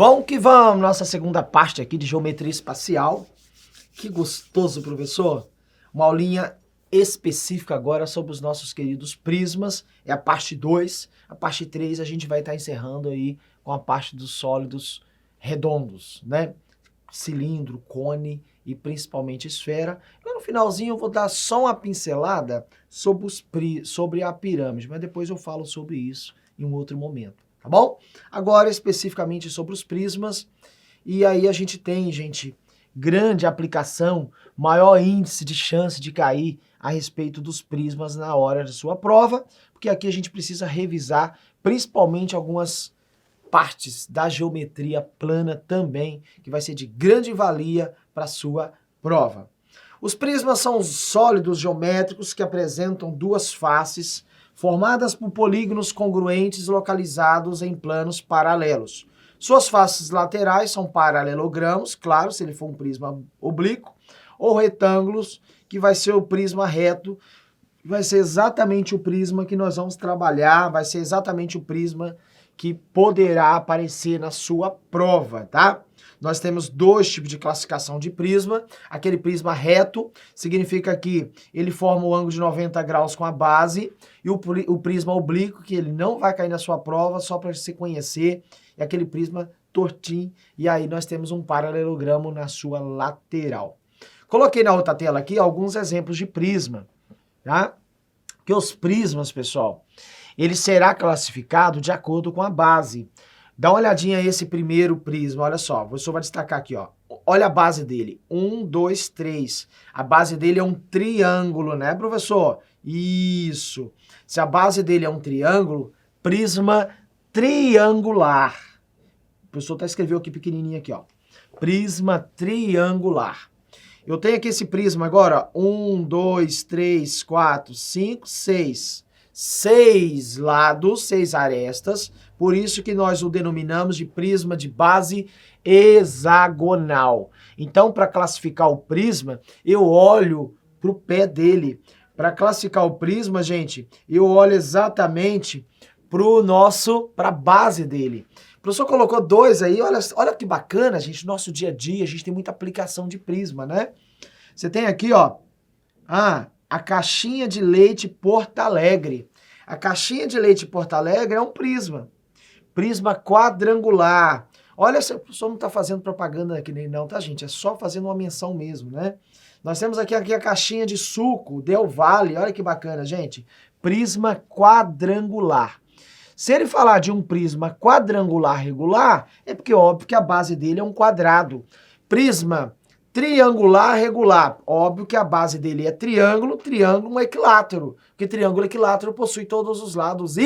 Vamos que vamos, nossa segunda parte aqui de geometria espacial. Que gostoso, professor. Uma aulinha específica agora sobre os nossos queridos prismas. É a parte 2. A parte 3 a gente vai estar encerrando aí com a parte dos sólidos redondos, né? Cilindro, cone e principalmente esfera. E no finalzinho eu vou dar só uma pincelada sobre a pirâmide, mas depois eu falo sobre isso em um outro momento, tá bom? Agora especificamente sobre os prismas, e aí a gente tem, gente, grande aplicação, maior índice de chance de cair a respeito dos prismas na hora de sua prova, porque aqui a gente precisa revisar principalmente algumas partes da geometria plana também, que vai ser de grande valia para a sua prova. Os prismas são sólidos geométricos que apresentam duas faces formadas por polígonos congruentes localizados em planos paralelos. Suas faces laterais são paralelogramos, claro, se ele for um prisma oblíquo, ou retângulos, que vai ser o prisma reto, vai ser exatamente o prisma que nós vamos trabalhar, vai ser exatamente o prisma que poderá aparecer na sua prova, tá? Nós temos dois tipos de classificação de prisma. Aquele prisma reto significa que ele forma o ângulo de 90 graus com a base, e o prisma oblíquo, que ele não vai cair na sua prova, só para você conhecer, é aquele prisma tortinho, e aí nós temos um paralelogramo na sua lateral. Coloquei na outra tela aqui alguns exemplos de prisma, tá? Porque os prismas, pessoal, ele será classificado de acordo com a base. Dá uma olhadinha aí esse primeiro prisma, olha só, vou só destacar aqui, ó. Olha a base dele, 1, 2, 3. A base dele é um triângulo, né, professor? Isso. Se a base dele é um triângulo, prisma triangular. O professor até escreveu aqui pequenininho aqui, ó. Prisma triangular. Eu tenho aqui esse prisma agora, 1, 2, 3, 4, 5, 6. 6 lados, 6 arestas, por isso que nós o denominamos de prisma de base hexagonal. Então, para classificar o prisma, eu olho para o pé dele. Para classificar o prisma, gente, eu olho exatamente para a base dele. O professor colocou dois aí, olha que bacana, gente, no nosso dia a dia, a gente tem muita aplicação de prisma, né? Você tem aqui, ó, a caixinha de leite Porto Alegre. A caixinha de leite Porto Alegre é um prisma. Prisma quadrangular. Olha, o professor não está fazendo propaganda aqui nem não, tá, gente? É só fazendo uma menção mesmo, né? Nós temos aqui a caixinha de suco, Del Valle. Olha que bacana, gente. Prisma quadrangular. Se ele falar de um prisma quadrangular regular, é porque óbvio que a base dele é um quadrado. Prisma triangular regular, óbvio que a base dele é triângulo, triângulo equilátero, porque triângulo equilátero possui todos os lados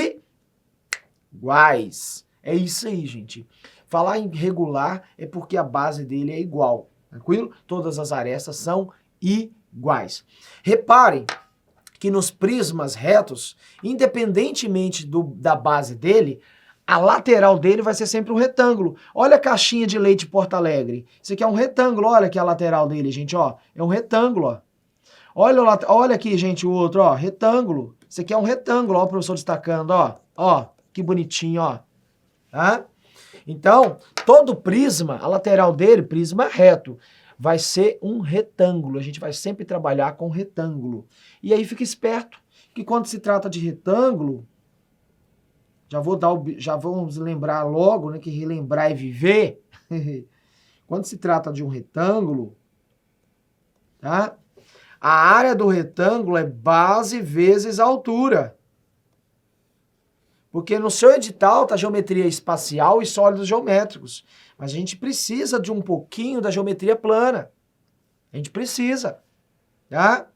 iguais. É isso aí, gente. Falar em regular é porque a base dele é igual, tranquilo? Todas as arestas são iguais. Reparem que nos prismas retos, independentemente da base dele, a lateral dele vai ser sempre um retângulo. Olha a caixinha de leite Porto Alegre. Isso aqui é um retângulo, olha aqui a lateral dele, gente, ó. É um retângulo, ó. Olha aqui, gente, o outro, ó, retângulo. Isso aqui é um retângulo, ó, o professor destacando, ó. Ó, que bonitinho, ó. Tá? Então, todo prisma, a lateral dele, prisma reto, vai ser um retângulo. A gente vai sempre trabalhar com retângulo. E aí fica esperto que quando se trata de retângulo, já vamos lembrar logo, né, que relembrar é viver. Quando se trata de um retângulo, tá? A área do retângulo é base vezes altura. Porque no seu edital tá geometria espacial e sólidos geométricos. Mas a gente precisa de um pouquinho da geometria plana. A gente precisa, tá?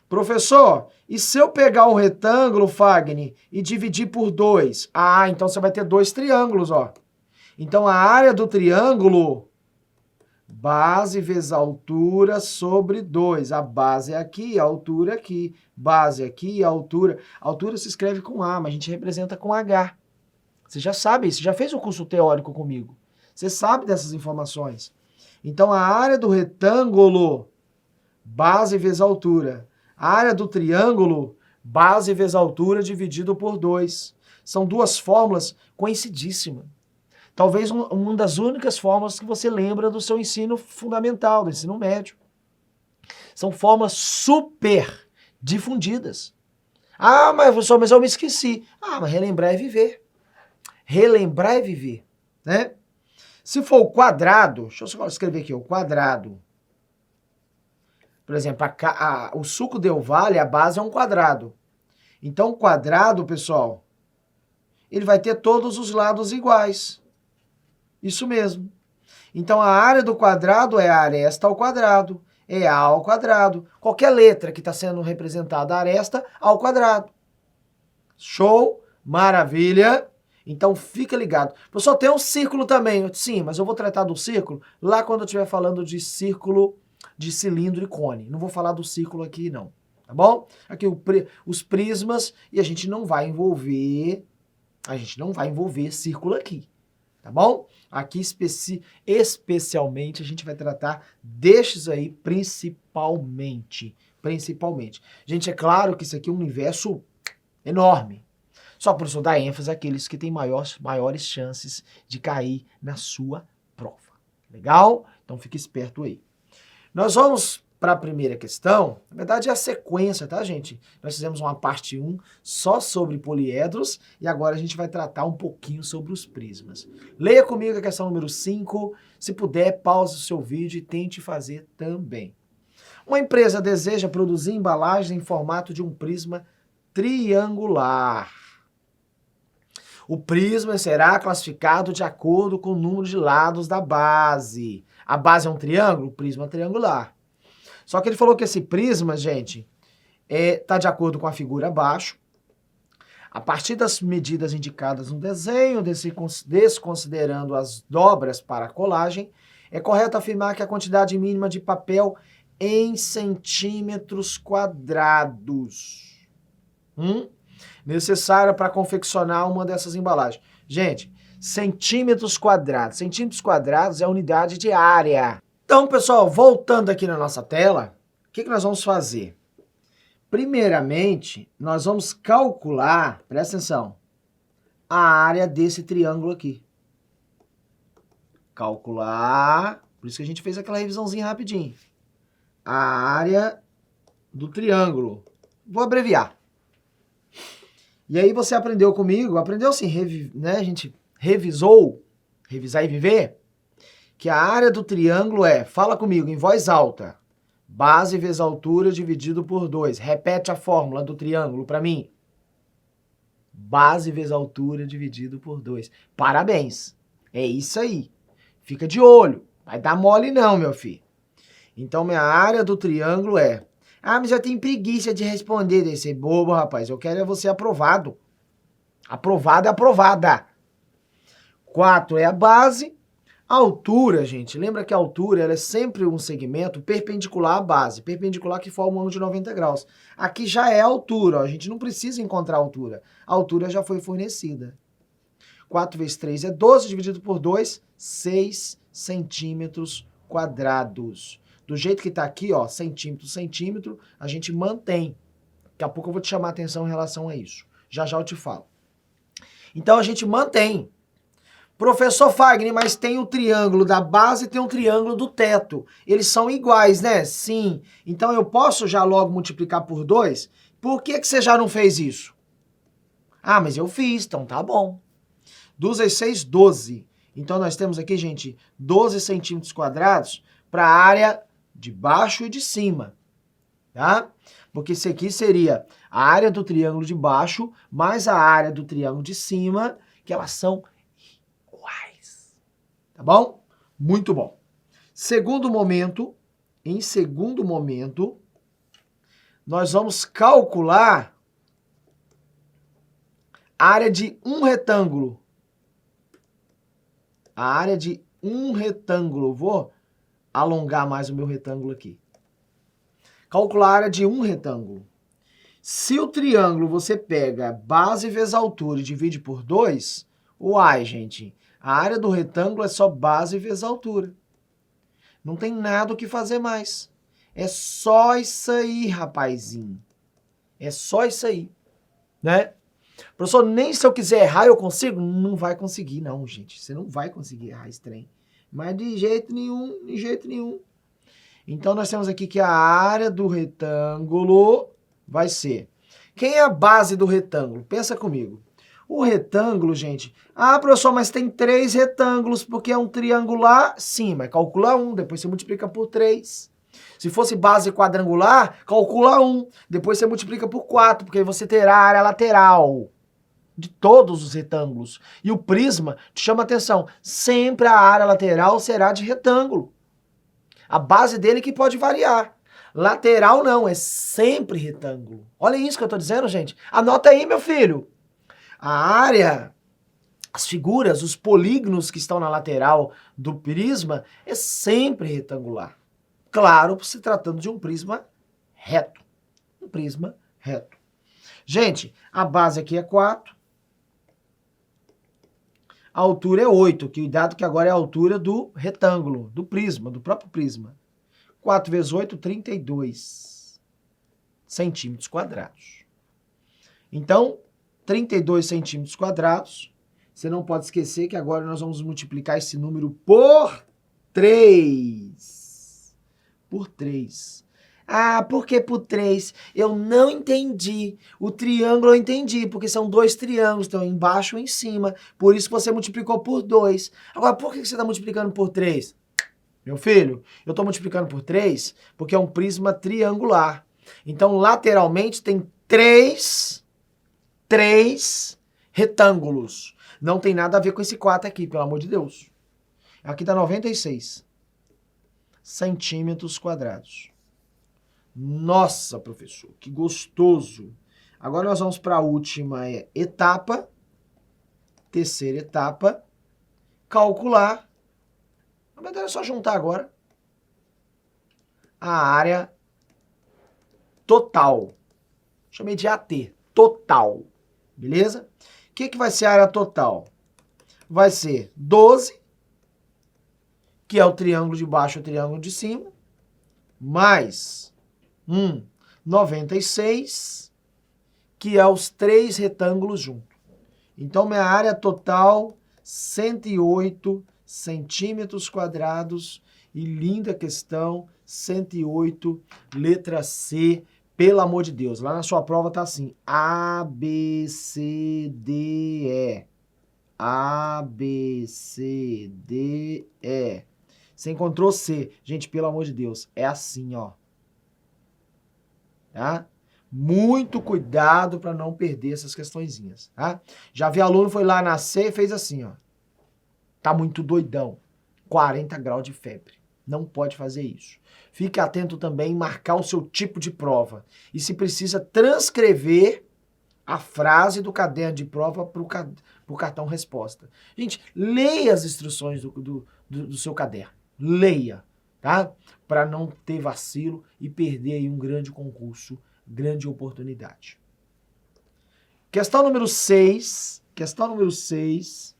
Professor, e se eu pegar um retângulo, Fagner, e dividir por 2? Ah, então você vai ter 2 triângulos, ó. Então a área do triângulo, base vezes altura sobre 2. A base é aqui, a altura é aqui. Base aqui, a altura. A altura se escreve com A, mas a gente representa com H. Você já sabe, você já fez um curso teórico comigo. Você sabe dessas informações. Então a área do retângulo, base vezes altura. A área do triângulo, base vezes altura dividido por 2. São duas fórmulas coincidíssimas. Talvez uma das únicas formas que você lembra do seu ensino fundamental, do ensino médio. São formas super difundidas. Ah, mas professor, mas eu me esqueci. Ah, mas relembrar é viver. Relembrar é viver, né? Se for o quadrado, deixa eu só escrever aqui, o quadrado. Por exemplo, o suco Del Valle, a base é um quadrado. Então, o quadrado, pessoal, ele vai ter todos os lados iguais. Isso mesmo. Então, a área do quadrado é a aresta ao quadrado, é A ao quadrado. Qualquer letra que está sendo representada, a aresta ao quadrado. Show? Maravilha! Então, fica ligado. Pessoal, tem um círculo também. Sim, mas eu vou tratar do círculo lá quando eu estiver falando de círculo, de cilindro e cone. Não vou falar do círculo aqui, não. Tá bom? Aqui os prismas, e a gente não vai envolver círculo aqui. Tá bom? Aqui especialmente a gente vai tratar destes aí principalmente. Gente, é claro que isso aqui é um universo enorme. Só por isso dá ênfase àqueles que têm maiores chances de cair na sua prova. Legal? Então fique esperto aí. Nós vamos para a primeira questão. Na verdade é a sequência, tá, gente? Nós fizemos uma parte 1 só sobre poliedros e agora a gente vai tratar um pouquinho sobre os prismas. Leia comigo a questão número 5. Se puder, pause o seu vídeo e tente fazer também. Uma empresa deseja produzir embalagens em formato de um prisma triangular. O prisma será classificado de acordo com o número de lados da base. A base é um triângulo, o prisma é triangular. Só que ele falou que esse prisma, gente, está de acordo com a figura abaixo. A partir das medidas indicadas no desenho, desconsiderando as dobras para a colagem, é correto afirmar que a quantidade mínima de papel em centímetros quadrados necessária para confeccionar uma dessas embalagens. Gente, centímetros quadrados. Centímetros quadrados é a unidade de área. Então, pessoal, voltando aqui na nossa tela, o que nós vamos fazer? Primeiramente, nós vamos calcular, presta atenção, a área desse triângulo aqui. Calcular, por isso que a gente fez aquela revisãozinha rapidinho. A área do triângulo. Vou abreviar. E aí você aprendeu comigo, aprendeu sim, né? A gente revisou, revisar e viver, que a área do triângulo fala comigo em voz alta, base vezes altura dividido por 2. Repete a fórmula do triângulo para mim. Base vezes altura dividido por 2. Parabéns. É isso aí. Fica de olho. Vai dar mole não, meu filho. Então, minha área do triângulo Ah, mas eu tenho preguiça de responder desse bobo, rapaz. Eu quero você aprovado. Aprovado é aprovada. 4 é a base. A altura, gente, lembra que a altura ela é sempre um segmento perpendicular à base. Perpendicular que forma um ângulo de 90 graus. Aqui já é a altura, ó, a gente não precisa encontrar a altura. A altura já foi fornecida. 4 vezes 3 é 12, dividido por 2, 6 centímetros quadrados. Do jeito que está aqui, ó, centímetro, a gente mantém. Daqui a pouco eu vou te chamar a atenção em relação a isso. Já já eu te falo. Então a gente mantém. Professor Fagner, mas tem o triângulo da base e tem o triângulo do teto. Eles são iguais, né? Sim. Então eu posso já logo multiplicar por 2? Por que você já não fez isso? Ah, mas eu fiz, então tá bom. 2 vezes 6, 12. Então nós temos aqui, gente, 12 centímetros quadrados para a área de baixo e de cima, tá? Porque isso aqui seria a área do triângulo de baixo mais a área do triângulo de cima, que elas são iguais. Tá bom? Muito bom. Em segundo momento, nós vamos calcular a área de um retângulo. A área de um retângulo. Vou alongar mais o meu retângulo aqui. Calcular a área de um retângulo. Se o triângulo você pega base vezes altura e divide por 2, uai, gente, a área do retângulo é só base vezes altura. Não tem nada o que fazer mais. É só isso aí, rapazinho. É só isso aí, né? Professor, nem se eu quiser errar eu consigo? Não vai conseguir não, gente. Você não vai conseguir errar esse trem. Mas de jeito nenhum, de jeito nenhum. Então nós temos aqui que a área do retângulo vai ser... Quem é a base do retângulo? Pensa comigo. O retângulo, gente... Ah, professor, mas tem 3 retângulos porque é um triangular? Sim, mas calcula 1, depois você multiplica por 3. Se fosse base quadrangular, calcula 1, depois você multiplica por 4, porque aí você terá a área lateral de todos os retângulos. E o prisma, te chama atenção, sempre a área lateral será de retângulo. A base dele que pode variar. Lateral não, é sempre retângulo. Olha isso que eu tô dizendo, gente. Anota aí, meu filho. A área, as figuras, os polígonos que estão na lateral do prisma é sempre retangular. Claro, se tratando de um prisma reto. Um prisma reto. Gente, a base aqui é 4. A altura é 8, cuidado que agora é a altura do retângulo, do prisma, do próprio prisma. 4 vezes 8, 32 centímetros quadrados. Então, 32 centímetros quadrados, você não pode esquecer que agora nós vamos multiplicar esse número por 3. Por 3. Ah, por que por 3? Eu não entendi. O triângulo eu entendi, porque são 2 triângulos, então embaixo e em cima. Por isso você multiplicou por 2. Agora, por que você está multiplicando por 3? Meu filho, eu estou multiplicando por 3 porque é um prisma triangular. Então, lateralmente tem 3 retângulos. Não tem nada a ver com esse 4 aqui, pelo amor de Deus. Aqui dá 96 centímetros quadrados. Nossa, professor, que gostoso. Agora nós vamos para a última etapa, terceira etapa, calcular. Na verdade é só juntar agora a área total. Chamei de AT, total. Beleza? O que vai ser a área total? Vai ser 12, que é o triângulo de baixo e o triângulo de cima, mais 96, que é os 3 retângulos juntos. Então, minha área total, 108 centímetros quadrados. E linda questão, 108, letra C. Pelo amor de Deus, lá na sua prova tá assim, A, B, C, D, E. A, B, C, D, E. Você encontrou C. Gente, pelo amor de Deus, é assim, ó. Tá? Muito cuidado para não perder essas questõezinhas, tá? Já vi aluno foi lá na C e fez assim, ó. Tá muito doidão. 40 graus de febre. Não pode fazer isso. Fique atento também em marcar o seu tipo de prova. E se precisa, transcrever a frase do caderno de prova para o cartão resposta. Gente, leia as instruções do seu caderno. Leia, tá? Para não ter vacilo e perder aí um grande concurso, grande oportunidade. Questão número 6. Questão número 6.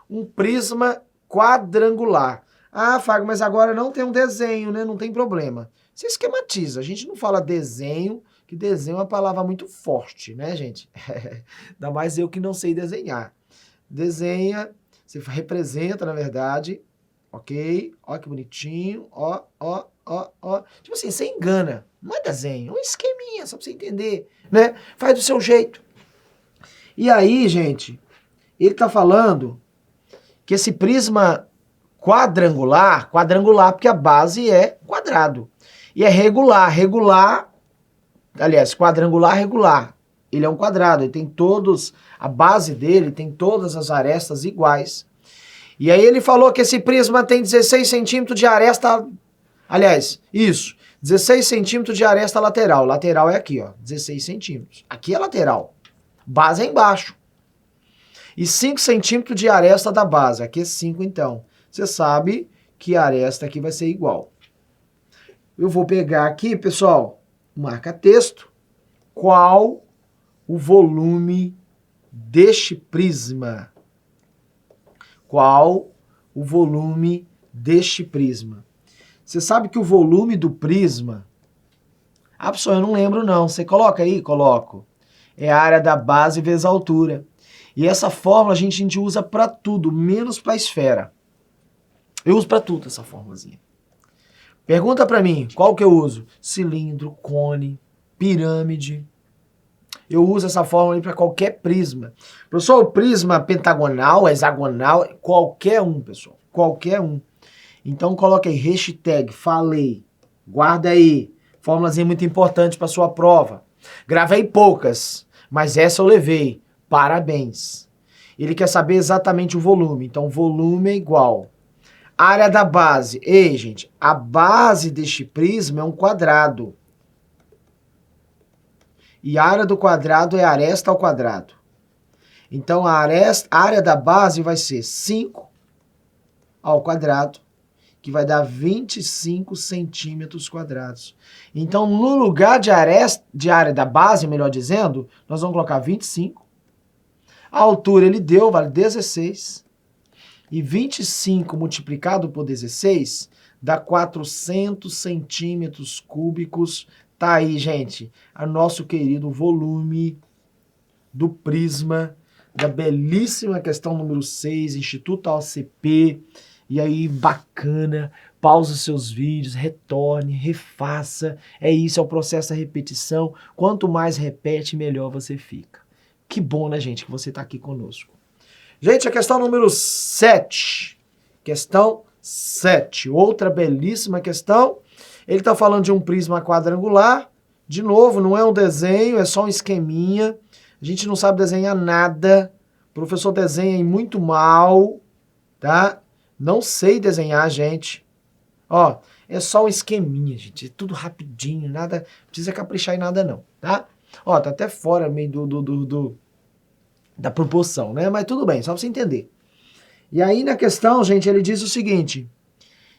Um prisma quadrangular. Ah, Fábio, mas agora não tem um desenho, né? Não tem problema. Você esquematiza. A gente não fala desenho, que desenho é uma palavra muito forte, né, gente? Ainda mais eu que não sei desenhar. Desenha, você representa, na verdade, ok? Ó que bonitinho, ó. Tipo assim, você engana. Não é desenho, é um esqueminha, só pra você entender, né? Faz do seu jeito. E aí, gente, ele tá falando que esse prisma quadrangular porque a base é quadrado. E é regular, aliás, quadrangular, regular. Ele é um quadrado, ele tem todos, a base dele tem todas as arestas iguais. E aí ele falou que esse prisma tem 16 centímetros de aresta, aliás, isso, 16 centímetros de aresta lateral. Lateral é aqui, ó, 16 centímetros. Aqui é lateral, base é embaixo. E 5 centímetros de aresta da base, aqui é 5 então. Você sabe que a aresta aqui vai ser igual. Eu vou pegar aqui, pessoal, marca texto, qual o volume deste prisma? Qual o volume deste prisma? Você sabe que o volume do prisma... Ah, pessoal, eu não lembro não. Você coloca aí? Coloco. é a área da base vezes a altura. E essa fórmula a gente usa para tudo, menos para a esfera. Eu uso para tudo essa fórmulazinha. Pergunta para mim, qual que eu uso? Cilindro, cone, pirâmide. Eu uso essa fórmula para qualquer prisma. Professor, o prisma pentagonal, hexagonal, qualquer um, pessoal. Qualquer um. Então coloca aí, hashtag, falei. Guarda aí. Fórmulazinha muito importante para sua prova. Gravei poucas, mas essa eu levei. Parabéns. Ele quer saber exatamente o volume. Então, volume é igual. Área da base. Ei, gente, a base deste prisma é um quadrado. E a área do quadrado é a aresta ao quadrado. Então, a área da base vai ser 5 ao quadrado, que vai dar 25 centímetros quadrados. Então, no lugar de área da base, melhor dizendo, nós vamos colocar 25. A altura ele deu, vale 16. E 25 multiplicado por 16 dá 400 centímetros cúbicos. Tá aí, gente, o nosso querido volume do prisma, da belíssima questão número 6, Instituto AOCP. E aí, bacana, pausa seus vídeos, retorne, refaça. É isso, é o processo da repetição. Quanto mais repete, melhor você fica. Que bom, né, gente, que você está aqui conosco. Gente, a questão número 7. Questão 7. Outra belíssima questão. Ele está falando de um prisma quadrangular. De novo, não é um desenho, é só um esqueminha. A gente não sabe desenhar nada. O professor desenha muito mal, tá? Não sei desenhar, gente. Ó, é só um esqueminha, gente. É tudo rapidinho, nada. Não precisa caprichar em nada, não, tá? Ó, tá até fora meio da proporção, né? Mas tudo bem, só pra você entender. E aí na questão, gente, ele diz o seguinte.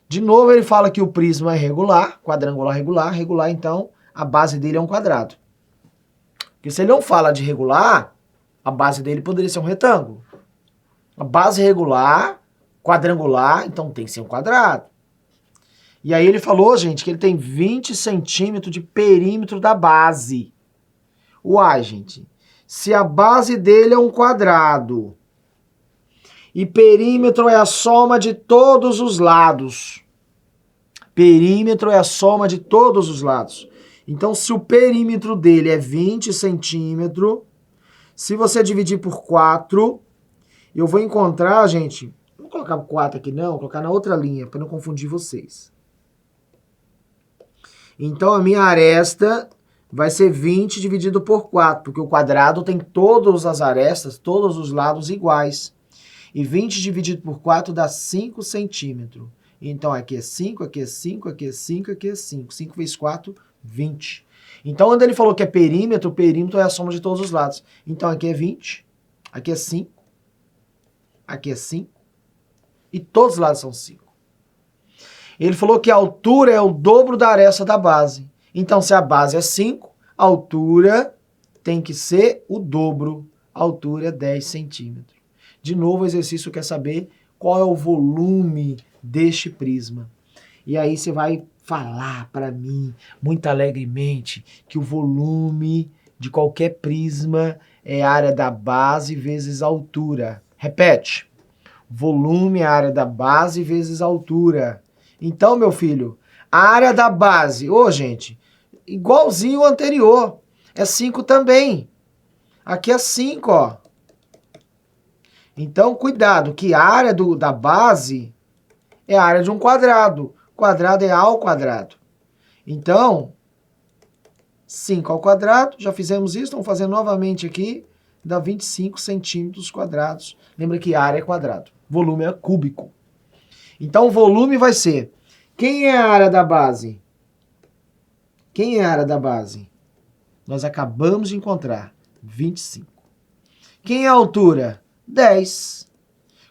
De novo, ele fala que o prisma é regular, quadrangular regular. Regular, então, a base dele é um quadrado. Porque se ele não fala de regular, a base dele poderia ser um retângulo. A base regular, quadrangular, então tem que ser um quadrado. E aí ele falou, gente, que ele tem 20 centímetros de perímetro da base. Uai, gente, se a base dele é um quadrado e perímetro é a soma de todos os lados. Perímetro é a soma de todos os lados. Então, se o perímetro dele é 20 centímetros, se você dividir por 4, eu vou encontrar, gente, não vou colocar 4 aqui não, vou colocar na outra linha, para não confundir vocês. Então, a minha aresta vai ser 20 dividido por 4, porque o quadrado tem todas as arestas, todos os lados iguais. E 20 dividido por 4 dá 5 centímetros. Então, aqui é 5, aqui é 5, aqui é 5, aqui é 5. 5 vezes 4, 20. Então, quando ele falou que é perímetro, o perímetro é a soma de todos os lados. Então, aqui é 20, aqui é 5, aqui é 5, e todos os lados são 5. Ele falou que a altura é o dobro da aresta da base. Então, se a base é 5, a altura tem que ser o dobro. A altura é 10 centímetros. De novo, o exercício quer saber qual é o volume deste prisma. E aí você vai falar para mim, muito alegremente, que o volume de qualquer prisma é a área da base vezes a altura. Repete. Volume é a área da base vezes a altura. Então, meu filho, a área da base, gente, igualzinho o anterior, é 5 também. Aqui é 5, ó. Então, cuidado, que a área da base é a área de um quadrado. Quadrado é A ao quadrado. Então, 5 ao quadrado, já fizemos isso, vamos fazer novamente aqui, dá 25 centímetros quadrados. Lembra que área é quadrado, volume é cúbico. Então, o volume vai ser, quem é a área da base? Quem é a área da base? Nós acabamos de encontrar, 25. Quem é a altura? 10.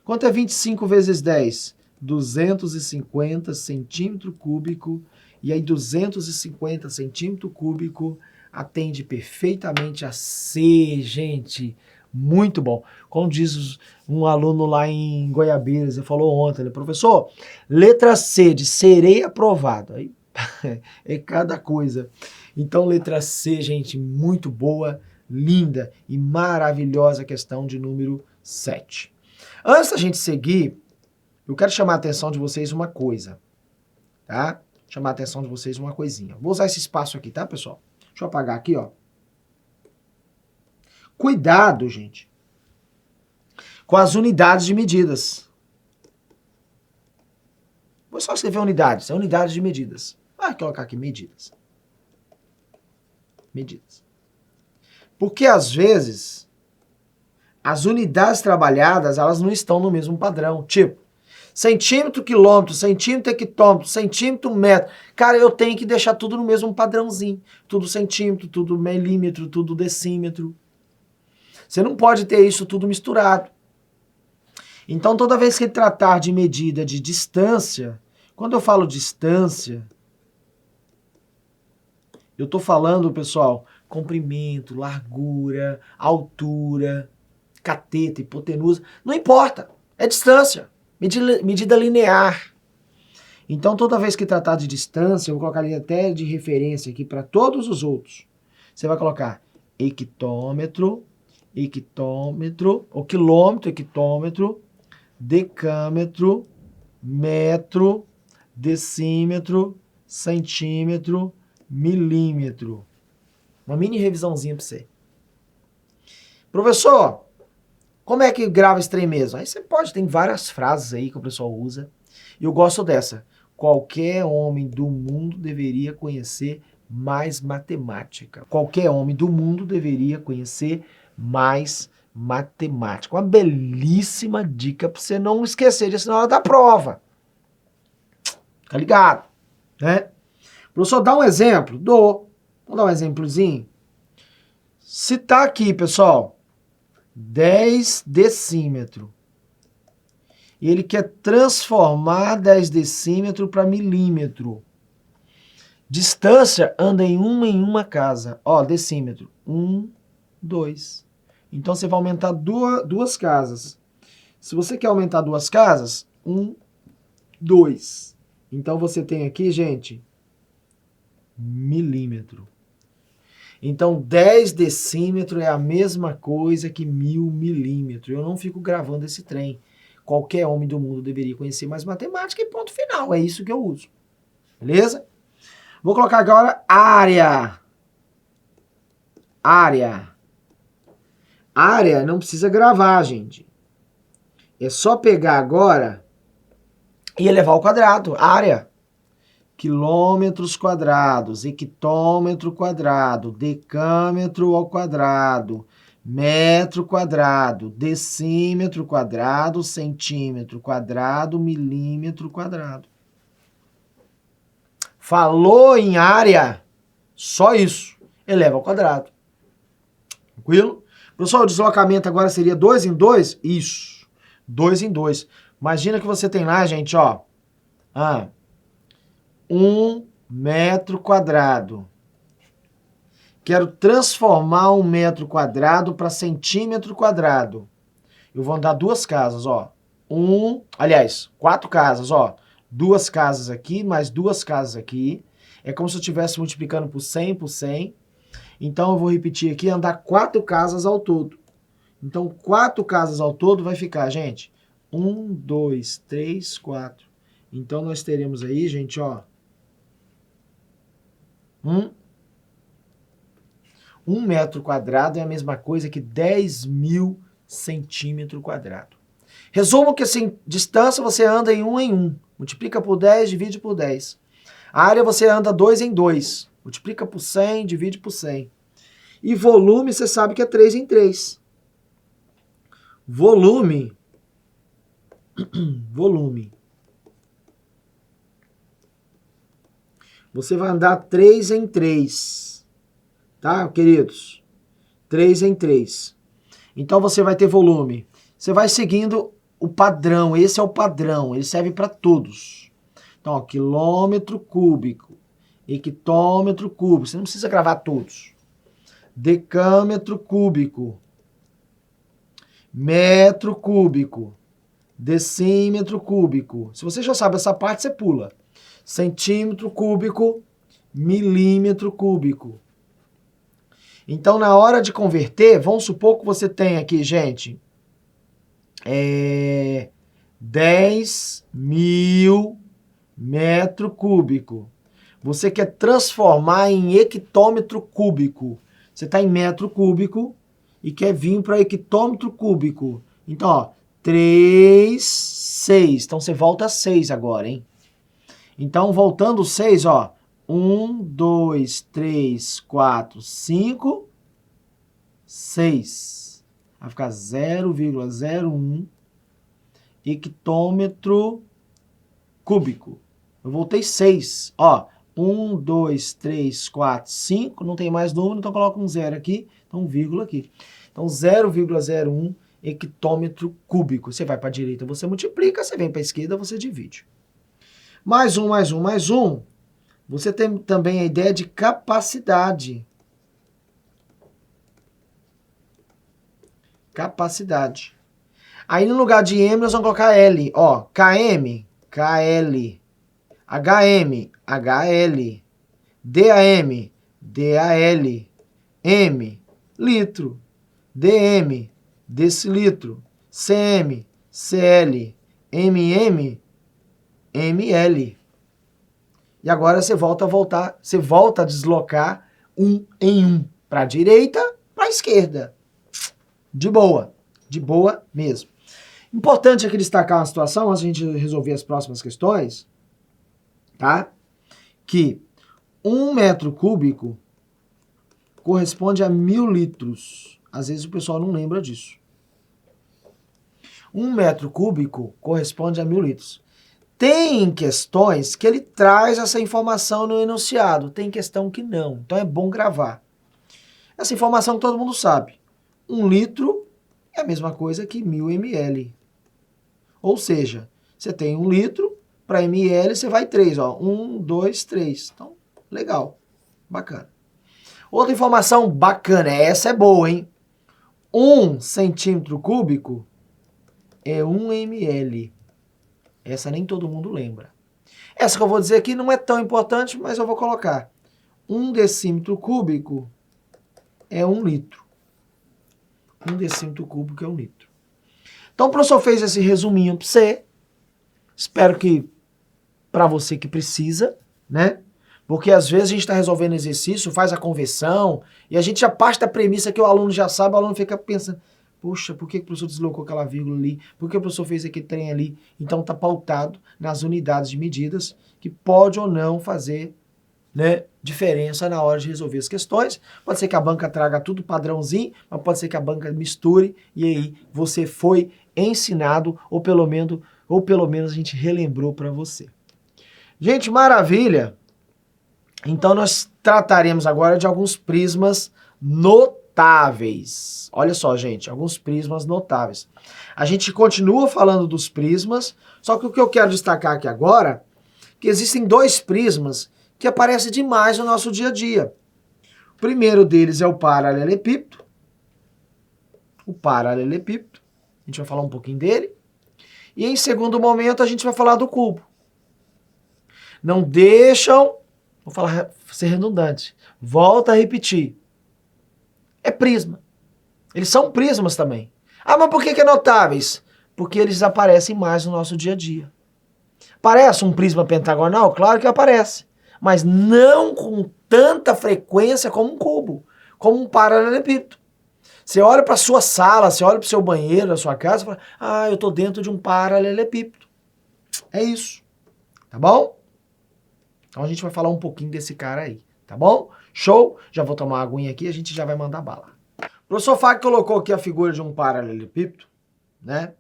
Quanto é 25 vezes 10? 250 centímetro cúbico. E aí 250 centímetro cúbico atende perfeitamente a C, gente. Muito bom. Como diz um aluno lá em Goiabeiras, ele falou ontem, professor, letra C de serei aprovado. Aí é cada coisa. Então, letra C, gente, muito boa. linda e maravilhosa questão de número 7. Antes da gente seguir, eu quero chamar a atenção de vocês uma coisa, tá? Chamar a atenção de vocês uma coisinha. Vou usar esse espaço aqui, tá, pessoal? Deixa eu apagar aqui, ó. Cuidado, gente, com as unidades de medidas. Vou só escrever unidades, é unidades de medidas. Vai colocar aqui medidas. Medidas. Porque, às vezes, as unidades trabalhadas, elas não estão no mesmo padrão. Tipo, centímetro, quilômetro, centímetro, hectômetro, centímetro, metro. Cara, eu tenho que deixar tudo no mesmo padrãozinho. Tudo centímetro, tudo milímetro, tudo decímetro. Você não pode ter isso tudo misturado. Então, toda vez que tratar de medida de distância, quando eu falo distância, eu estou falando, pessoal, comprimento, largura, altura, cateto, hipotenusa, não importa, é distância, medida linear. Então, toda vez que tratar de distância, eu vou colocar ali até de referência aqui para todos os outros. Você vai colocar hectômetro, ou quilômetro, hectômetro, decâmetro, metro, decímetro, centímetro, milímetro. Uma mini revisãozinha para você. Professor, como é que grava esse trem mesmo? Aí você pode, tem várias frases aí que o pessoal usa. E eu gosto dessa. Qualquer homem do mundo deveria conhecer mais matemática. Qualquer homem do mundo deveria conhecer mais matemática. Uma belíssima dica para você não esquecer disso na hora da prova. Tá ligado? Né? Professor, dá um exemplo? Dou. Vamos dar um exemplozinho? Se tá aqui, pessoal, 10 decímetro, e ele quer transformar 10 decímetro para milímetro. Distância anda em uma casa. Ó, decímetro. 1, 2. Então, você vai aumentar duas casas. Se você quer aumentar duas casas, 1, 2. Então, você tem aqui, gente, milímetro. Então, 10 decímetro é a mesma coisa que 1000 milímetros. Eu não fico gravando esse trem. Qualquer homem do mundo deveria conhecer mais matemática e ponto final. É isso que eu uso. Beleza? Vou colocar agora área. Área. Área não precisa gravar, gente. É só pegar agora e elevar ao quadrado. Área. Quilômetros quadrados, hectômetro quadrado, decâmetro ao quadrado, metro quadrado, decímetro quadrado, centímetro quadrado, milímetro quadrado. Falou em área, só isso, eleva ao quadrado. Tranquilo? Professor, o deslocamento agora seria 2 em 2? Isso, 2 em 2. Imagina que você tem lá, gente, ó, 1 metro quadrado. Quero transformar 1 metro quadrado para centímetro quadrado. Eu vou andar duas casas, ó. 4 casas, ó. 2 casas aqui, mais 2 casas aqui. É como se eu estivesse multiplicando por 100, por 100. Então, eu vou repetir aqui, andar 4 casas ao todo. Então, 4 casas ao todo vai ficar, gente, 1, 2, 3, 4. Então, nós teremos aí, gente, ó, 1 metro quadrado é a mesma coisa que 10.000 centímetros quadrados. Resumo que assim, distância você anda em 1. Multiplica por 10, divide por 10. A área você anda 2 em 2. Multiplica por 100, divide por 100. E volume você sabe que é 3 em 3. Volume. Você vai andar 3 em 3. Tá, queridos? 3 em 3. Então, você vai ter volume. Você vai seguindo o padrão. Esse é o padrão. Ele serve para todos. Então, ó, quilômetro cúbico. Hectômetro cúbico. Você não precisa gravar todos. Decâmetro cúbico. Metro cúbico. Decímetro cúbico. Se você já sabe essa parte, você pula. Centímetro cúbico, milímetro cúbico. Então, na hora de converter, vamos supor que você tem aqui, gente, 10.000 metro cúbico. Você quer transformar em hectômetro cúbico. Você está em metro cúbico e quer vir para hectômetro cúbico. Então, ó, 3, 6. Então, você volta 6 agora, hein? Então, voltando 6, ó. 1, 2, 3, 4, 5, 6. Vai ficar 0,01 hectômetro cúbico. Eu voltei 6. Ó, 1, 2, 3, 4, 5. Não tem mais número, então coloca um 0 aqui. Então, um vírgula aqui. Então, 0,01 hectômetro cúbico. Você vai para a direita, você multiplica. Você vem para a esquerda, você divide. Mais um, mais um, mais um. Você tem também a ideia de capacidade. Capacidade. Aí no lugar de M nós vamos colocar L. Ó, KM, KL. HM, HL. DAM, DAL. M, litro. DM, decilitro. CM, CL. MM, ML. E agora você volta a deslocar um em um. Para a direita, para a esquerda. De boa mesmo. Importante aqui destacar uma situação, antes de a gente resolver as próximas questões, tá? Que 1 metro cúbico corresponde a 1.000 litros. Às vezes o pessoal não lembra disso. 1 metro cúbico corresponde a 1.000 litros. Tem questões que ele traz essa informação no enunciado, tem questão que não. Então é bom gravar. Essa informação todo mundo sabe. 1 litro é a mesma coisa que 1.000 ml. Ou seja, você tem 1 litro, para ml você vai 3. Ó. 1, 2, 3. Então, legal. Bacana. Outra informação bacana, essa é boa, hein? 1 centímetro cúbico é 1 ml. Essa nem todo mundo lembra. Essa que eu vou dizer aqui não é tão importante, mas eu vou colocar. 1 decímetro cúbico é 1 litro. 1 decímetro cúbico é 1 litro. Então o professor fez esse resuminho para você. Espero que para você que precisa, né? Porque às vezes a gente está resolvendo exercício, faz a conversão, e a gente já parte da premissa que o aluno já sabe, o aluno fica pensando, poxa, por que o professor deslocou aquela vírgula ali? Por que o professor fez aquele trem ali? Então está pautado nas unidades de medidas que pode ou não fazer, né, diferença na hora de resolver as questões. Pode ser que a banca traga tudo padrãozinho, mas pode ser que a banca misture e aí você foi ensinado ou pelo menos a gente relembrou para você. Gente, maravilha! Então nós trataremos agora de alguns prismas notáveis. Olha só, gente, alguns prismas notáveis. A gente continua falando dos prismas, só que o que eu quero destacar aqui agora é que existem 2 prismas que aparecem demais no nosso dia a dia. O primeiro deles é o paralelepípedo. O paralelepípedo. A gente vai falar um pouquinho dele. E em segundo momento a gente vai falar do cubo. Não deixam, vou falar, ser redundante, volta a repetir. É prisma. Eles são prismas também. Ah, mas por que é notáveis? Porque eles aparecem mais no nosso dia a dia. Parece um prisma pentagonal? Claro que aparece. Mas não com tanta frequência como um cubo, como um paralelepípedo. Você olha para a sua sala, você olha para o seu banheiro, na sua casa, e fala, ah, eu estou dentro de um paralelepípedo. É isso. Tá bom? Então a gente vai falar um pouquinho desse cara aí. Tá bom? Show? Já vou tomar uma aguinha aqui e a gente já vai mandar bala. O professor Fábio colocou aqui a figura de um paralelepípedo, né?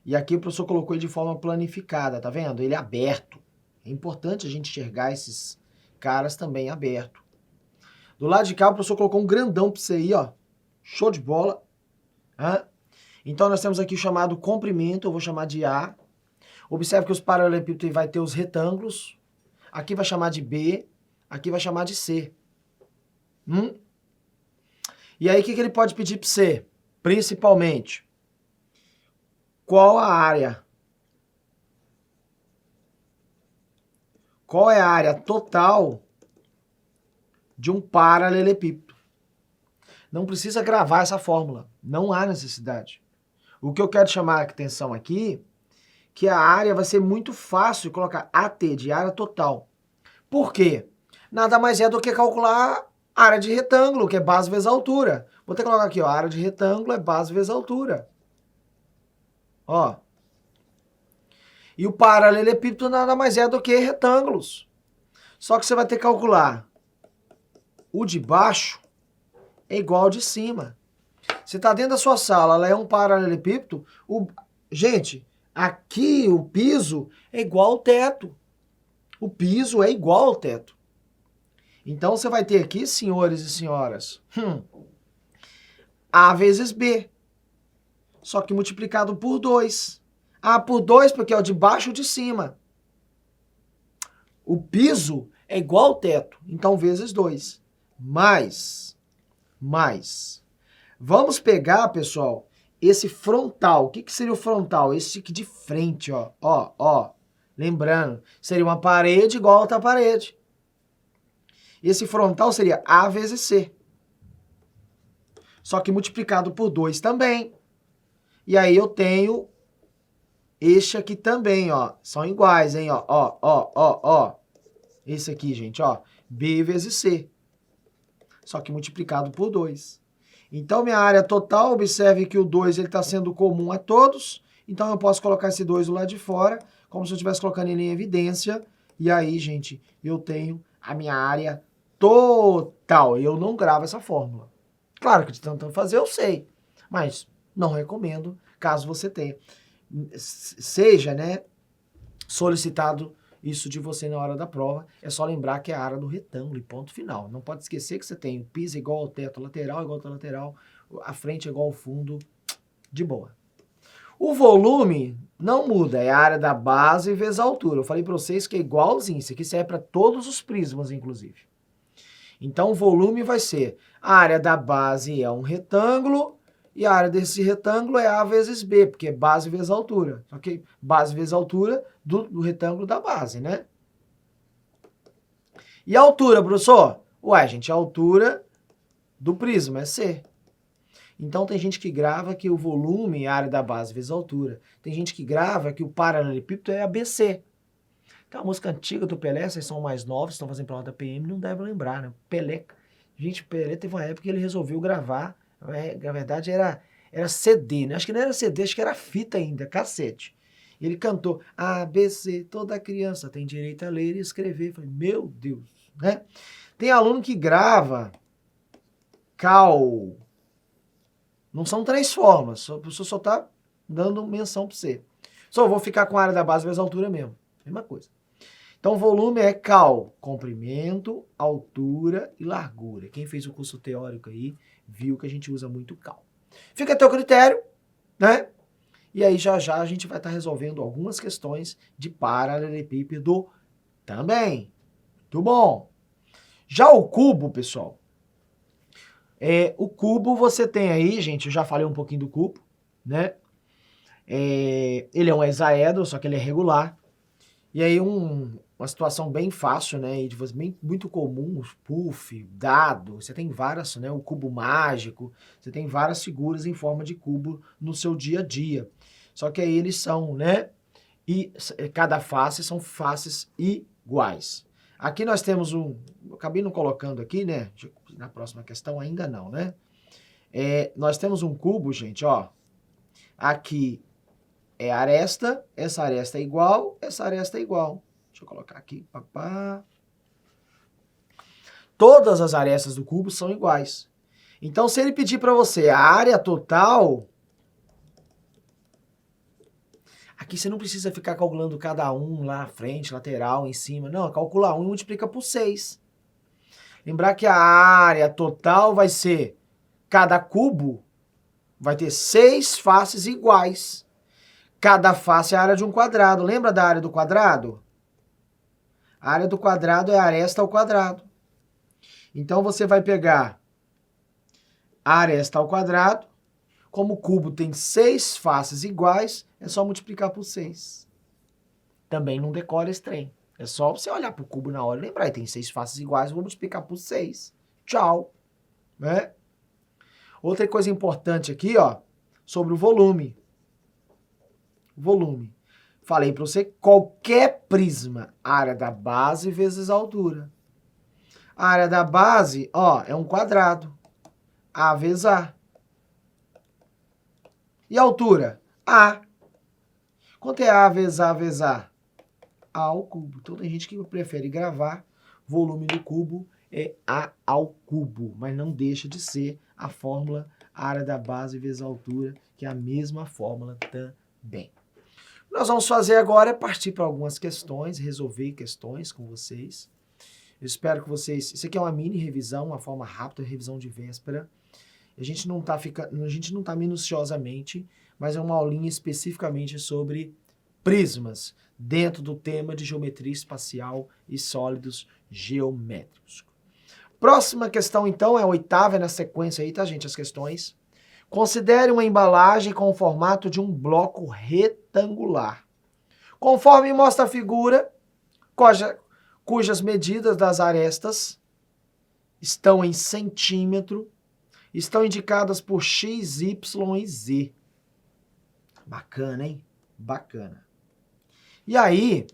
E aqui o professor colocou ele de forma planificada, tá vendo? Ele é aberto. É importante a gente enxergar esses caras também aberto. Do lado de cá o professor colocou um grandão pra você aí, ó. Show de bola. Hã? Então nós temos aqui o chamado comprimento, eu vou chamar de A. Observe que os paralelepípedos vai ter os retângulos. Aqui vai chamar de B, aqui vai chamar de C. E aí o que ele pode pedir para você? Principalmente, qual a área? Qual é a área total de um paralelepípedo? Não precisa gravar essa fórmula. Não há necessidade. O que eu quero chamar a atenção aqui, que a área vai ser muito fácil de colocar AT, de área total. Por quê? Nada mais é do que calcular a área de retângulo, que é base vezes altura. Vou ter que colocar aqui, ó, a área de retângulo é base vezes altura. Ó. E o paralelepípedo nada mais é do que retângulos. Só que você vai ter que calcular o de baixo é igual ao de cima. Você está dentro da sua sala, ela é um paralelepípedo. Gente, aqui o piso é igual ao teto. O piso é igual ao teto. Então você vai ter aqui, senhores e senhoras, A vezes B. Só que multiplicado por 2. A por 2 porque é o de baixo e o de cima. O piso é igual ao teto, então vezes 2. Mais. Vamos pegar, pessoal, esse frontal. O que seria o frontal? Esse aqui de frente, ó. Ó. Lembrando, seria uma parede igual a outra parede. Esse frontal seria A vezes C. Só que multiplicado por 2 também. E aí eu tenho este aqui também, ó. São iguais, hein, ó. Ó. Esse aqui, gente, ó. B vezes C. Só que multiplicado por 2. Então, minha área total, observe que o 2 está sendo comum a todos. Então, eu posso colocar esse 2 do lado de fora, como se eu estivesse colocando ele em evidência. E aí, gente, eu tenho a minha área total. Eu não gravo essa fórmula. Claro que de tanto fazer, eu sei. Mas não recomendo, caso você tenha. Seja, né, solicitado isso de você na hora da prova, é só lembrar que é a área do retângulo e ponto final. Não pode esquecer que você tem o piso igual ao teto, lateral igual ao lateral, a frente igual ao fundo, de boa. O volume não muda, é a área da base vezes a altura. Eu falei para vocês que é igualzinho, isso aqui serve para todos os prismas, inclusive. Então o volume vai ser, a área da base é um retângulo, e a área desse retângulo é A vezes B, porque é base vezes altura. Ok? Base vezes altura do retângulo da base, né? E a altura, professor? Ué, gente, a altura do prisma é C. Então tem gente que grava que o volume é a área da base vezes a altura. Tem gente que grava que o paralelepípedo é ABC. Então a música antiga do Pelé, vocês são mais novos, estão fazendo prova da PM, não devem lembrar, né? Pelé. Gente, o Pelé teve uma época que ele resolveu gravar. Na verdade era CD, né? Acho que não era CD, acho que era fita ainda, cassete. E ele cantou ABC, toda criança tem direito a ler e escrever. Eu falei, meu Deus, né? Tem aluno que grava cal. Não são 3 formas, o professor só está dando menção para você. Só vou ficar com a área da base vezes a altura mesmo, mesma coisa. Então, o volume é cal, comprimento, altura e largura. Quem fez o curso teórico aí, viu que a gente usa muito cal. Fica a teu critério, né? E aí, já a gente vai estar resolvendo algumas questões de paralelepípedo também. Muito bom. Já o cubo, pessoal, o cubo você tem aí, gente, eu já falei um pouquinho do cubo, né? Ele é um hexaedro, só que ele é regular. E aí uma situação bem fácil, né, e muito comum, puff, dado, você tem várias, né, o cubo mágico, você tem várias figuras em forma de cubo no seu dia a dia. Só que aí eles são, né, e cada face são faces iguais. Aqui nós temos eu acabei não colocando aqui, né, na próxima questão ainda não, né. Nós temos um cubo, gente, ó, aqui é aresta, essa aresta é igual, essa aresta é igual. Deixa eu colocar aqui, papá. Todas as arestas do cubo são iguais. Então, se ele pedir para você a área total, aqui você não precisa ficar calculando cada um lá à frente, lateral, em cima. Não, calcula 1 e multiplica por 6. Lembrar que a área total vai ser, cada cubo vai ter 6 faces iguais. Cada face é a área de um quadrado. Lembra da área do quadrado? A área do quadrado é a aresta ao quadrado. Então, você vai pegar a aresta ao quadrado. Como o cubo tem 6 faces iguais, é só multiplicar por 6. Também não decora esse trem. É só você olhar para o cubo na hora e lembrar. Tem 6 faces iguais, vou multiplicar por 6. Tchau. Né? Outra coisa importante aqui, ó, sobre o volume. Volume. Falei para você, qualquer prisma, área da base vezes a altura. A área da base, ó, é um quadrado. A vezes A. E a altura? A. Quanto é A vezes A vezes A? A ao cubo. Então tem gente que prefere gravar volume do cubo é A ao cubo, mas não deixa de ser a fórmula área da base vezes a altura, que é a mesma fórmula também. O que nós vamos fazer agora é partir para algumas questões, resolver questões com vocês. Eu espero que vocês... Isso aqui é uma mini revisão, uma forma rápida, revisão de véspera. A gente não tá minuciosamente, mas é uma aulinha especificamente sobre prismas, dentro do tema de geometria espacial e sólidos geométricos. Próxima questão, então, é a oitava, é na sequência aí, tá, gente, as questões. Considere uma embalagem com o formato de um bloco retangular. Conforme mostra a figura, cujas medidas das arestas estão em centímetro, estão indicadas por X, Y e Z. Bacana, hein? Bacana. E aí,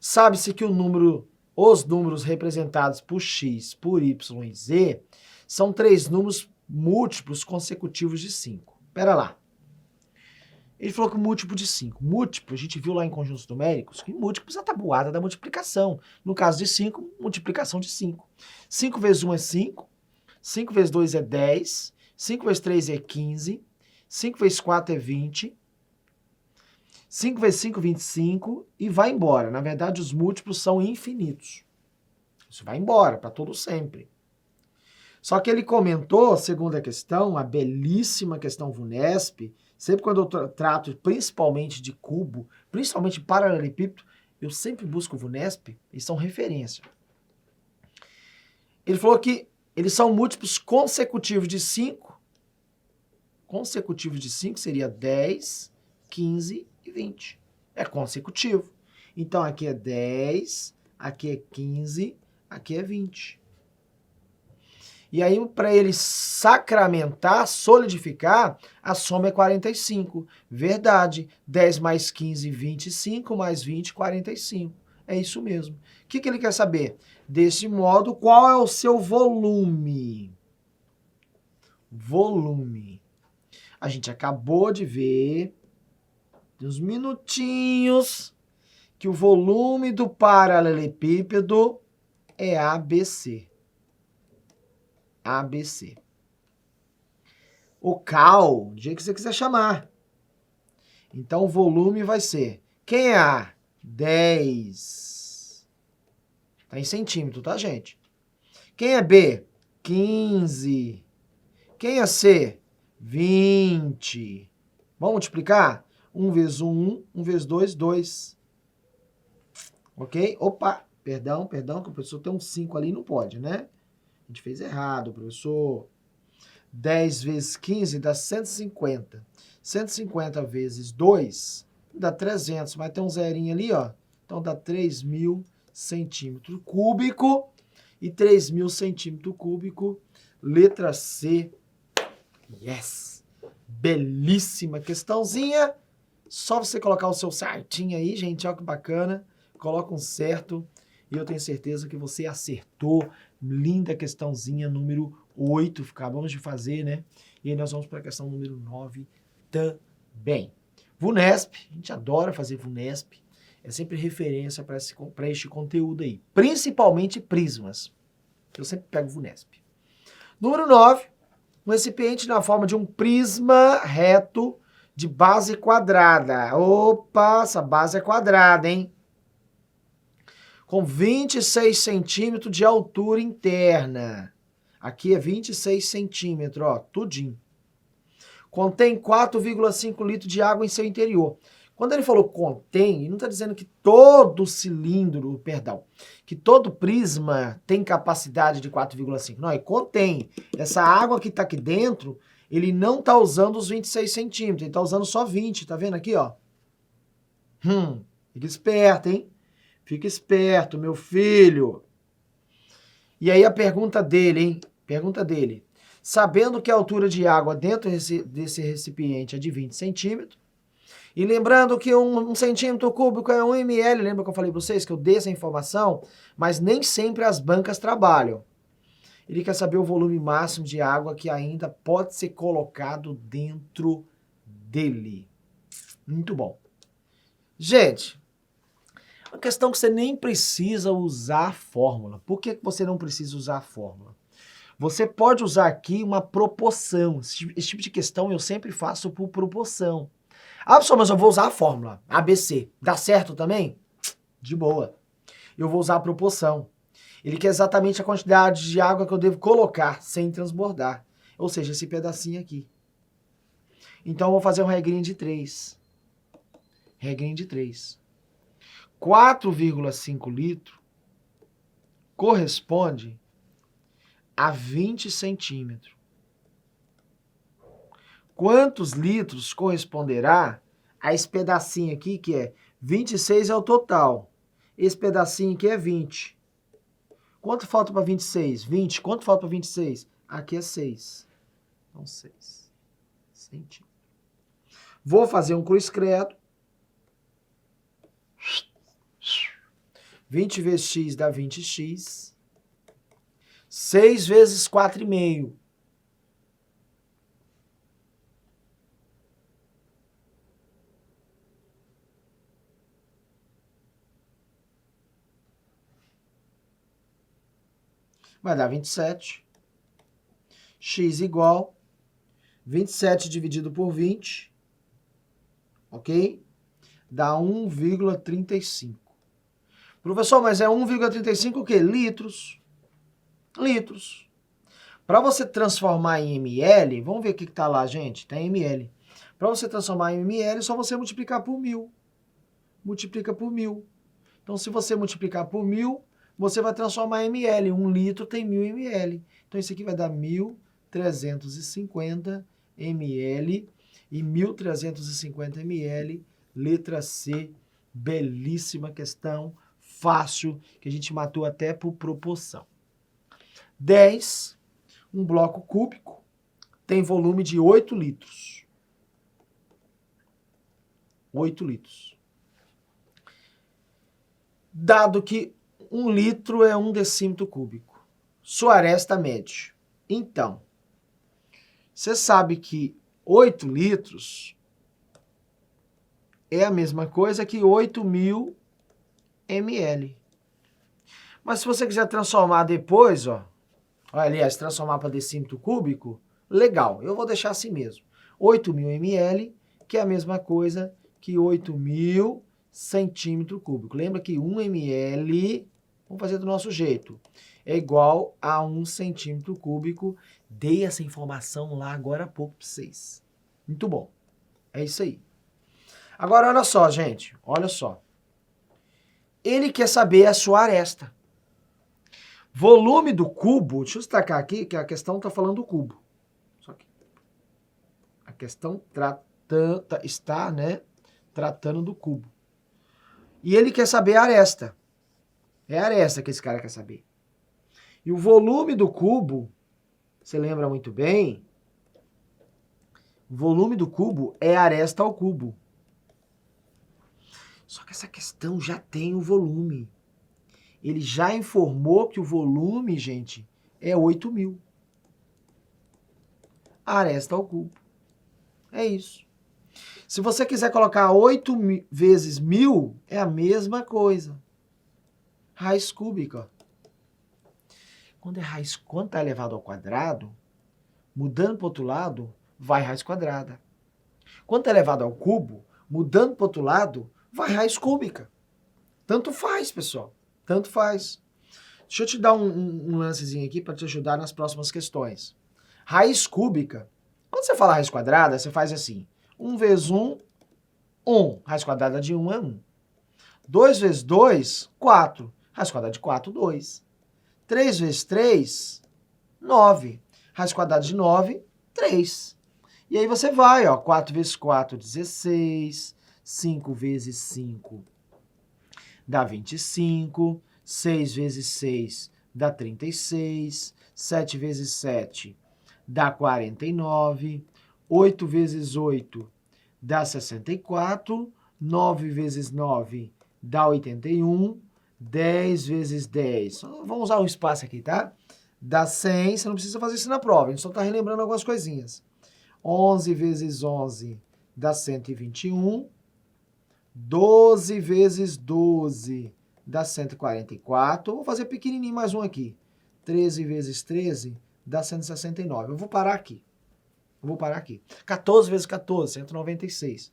sabe-se que os números representados por X, por Y e Z são 3 números múltiplos consecutivos de 5. Pera lá. Ele falou que múltiplo de 5. Múltiplo, a gente viu lá em conjuntos numéricos, que múltiplos é a tabuada da multiplicação. No caso de 5, multiplicação de 5. 5 vezes 1 é 5. 5 vezes 2 é 10. 5 vezes 3 é 15. 5 vezes 4 é 20. 5 vezes 5, 25. E vai embora. Na verdade, os múltiplos são infinitos. Isso vai embora, para todo sempre. Só que ele comentou, segundo a questão, a belíssima questão VUNESP, sempre quando eu trato principalmente de cubo, principalmente paralelepípedo, eu sempre busco o VUNESP, eles são referência. Ele falou que eles são múltiplos consecutivos de 5. Consecutivos de 5 seria 10, 15 e 20. É consecutivo. Então aqui é 10, aqui é 15, aqui é 20. E aí, para ele sacramentar, solidificar, a soma é 45. Verdade. 10 mais 15, 25, mais 20, 45. É isso mesmo. O que ele quer saber? Desse modo, qual é o seu volume? Volume. A gente acabou de ver, uns minutinhos, que o volume do paralelepípedo é ABC. ABC. O cal, do jeito que você quiser chamar. Então, o volume vai ser... Quem é A? 10. Tá em centímetro, tá, gente? Quem é B? 15. Quem é C? 20. Vamos multiplicar? 1 vezes 1, 1 vezes 2, 2. Ok? Opa, perdão, que o professor tem um 5 ali, não pode, né? A gente fez errado, professor. 10 vezes 15 dá 150. 150 vezes 2 dá 300. Mas tem um zerinho ali, ó. Então dá 3.000 centímetros cúbicos. E 3.000 centímetros cúbicos. Letra C. Yes! Belíssima questãozinha. Só você colocar o seu certinho aí, gente. Olha que bacana. Coloca um certo. E eu tenho certeza que você acertou. Linda questãozinha número 8, acabamos de fazer, né? E aí nós vamos para a questão número 9 também. VUNESP, a gente adora fazer VUNESP, é sempre referência para este conteúdo aí, principalmente prismas. Eu sempre pego VUNESP. Número 9, um recipiente na forma de um prisma reto de base quadrada. Opa, essa base é quadrada, hein? Com 26 centímetros de altura interna. Aqui é 26 centímetros, ó, tudinho. Contém 4,5 litros de água em seu interior. Quando ele falou contém, ele não está dizendo que todo cilindro, que todo prisma tem capacidade de 4,5. Não, ele contém. Essa água que está aqui dentro, ele não está usando os 26 centímetros, ele está usando só 20, tá vendo aqui, ó? Fica esperto, hein? Fica esperto, meu filho. E aí a pergunta dele, hein? Pergunta dele. sabendo que a altura de água dentro desse recipiente é de 20 centímetros, e lembrando que um centímetro cúbico é 1 ml, lembra que eu falei para vocês que eu dei essa informação? Mas nem sempre as bancas trabalham. Ele quer saber o volume máximo de água que ainda pode ser colocado dentro dele. Muito bom. Gente, uma questão que você nem precisa usar a fórmula. Por que você não precisa usar a fórmula? Você pode usar aqui uma proporção. Esse tipo de questão eu sempre faço por proporção. Ah, pessoal, mas eu vou usar a fórmula ABC. Dá certo também? De boa. Eu vou usar a proporção. Ele quer exatamente a quantidade de água que eu devo colocar sem transbordar. Ou seja, esse pedacinho aqui. Então eu vou fazer uma regrinha de 3. Regrinha de 3. 4,5 litros corresponde a 20 centímetros. Quantos litros corresponderá a esse pedacinho aqui, que é 26 é o total. Esse pedacinho aqui é 20. Quanto falta para 26? 20. Quanto falta para 26? Aqui é 6. Então, 6 centímetros. Vou fazer um cruz credo. 20 vezes x dá 20x. 6 vezes 4,5. Vai dar 27. X igual 27 dividido por 20, ok? Dá 1,35. Professor, mas é 1,35 o quê? Litros. Litros. Para você transformar em ml, vamos ver o que está lá, gente. Tem ml. Para você transformar em ml, é só você multiplicar por 1000. Multiplica por 1000. Então, se você multiplicar por 1000, você vai transformar em ml. 1 litro tem 1000 ml. Então, isso aqui vai dar 1.350 ml. E 1.350 ml, letra C. Belíssima questão, fácil, que a gente matou até por proporção. 10, um bloco cúbico, tem volume de 8 litros. 8 litros. Dado que 1 litro é 1 decímetro cúbico. Sua aresta média. Então, você sabe que 8 litros é a mesma coisa que 8.000 ml. Mas se você quiser transformar depois, aliás, transformar para decímetro cúbico, legal, eu vou deixar assim mesmo. 8.000 ml, que é a mesma coisa que 8.000 centímetro cúbico. Lembra que 1 ml, vamos fazer do nosso jeito, é igual a 1 centímetro cúbico. Dei essa informação lá agora há pouco para vocês. Muito bom. É isso aí. Agora, olha só, gente. Olha só. Ele quer saber a sua aresta. Volume do cubo, deixa eu destacar aqui que a questão está falando do cubo. Só que a questão está, né, tratando do cubo. E ele quer saber a aresta. É a aresta que esse cara quer saber. E o volume do cubo, você lembra muito bem, o volume do cubo é aresta ao cubo. Só que essa questão já tem o volume. Ele já informou que o volume, gente, é 8.000. Aresta ao cubo. É isso. Se você quiser colocar 8 vezes 1000, é a mesma coisa. Raiz cúbica. Quando está elevado ao quadrado, mudando para o outro lado, vai raiz quadrada. Quando está elevado ao cubo, mudando para o outro lado, vai raiz cúbica. Tanto faz, pessoal. Tanto faz. Deixa eu te dar um lancezinho aqui para te ajudar nas próximas questões. Raiz cúbica. Quando você fala raiz quadrada, você faz assim. 1 vezes 1, 1. Raiz quadrada de 1 é 1. 2 vezes 2, 4. Raiz quadrada de 4, 2. 3 vezes 3, 9. Raiz quadrada de 9, 3. E aí você vai, 4 vezes 4, 16. 5 vezes 5 dá 25. 6 vezes 6 dá 36. 7 vezes 7 dá 49. 8 vezes 8 dá 64. 9 vezes 9 dá 81. 10 vezes 10, vamos usar o espaço aqui, tá? Dá 100, você não precisa fazer isso na prova, a gente só tá relembrando algumas coisinhas. 11 vezes 11 dá 121. 12 vezes 12 dá 144. Vou fazer pequenininho mais um aqui. 13 vezes 13 dá 169. Eu vou parar aqui. 14 vezes 14, 196.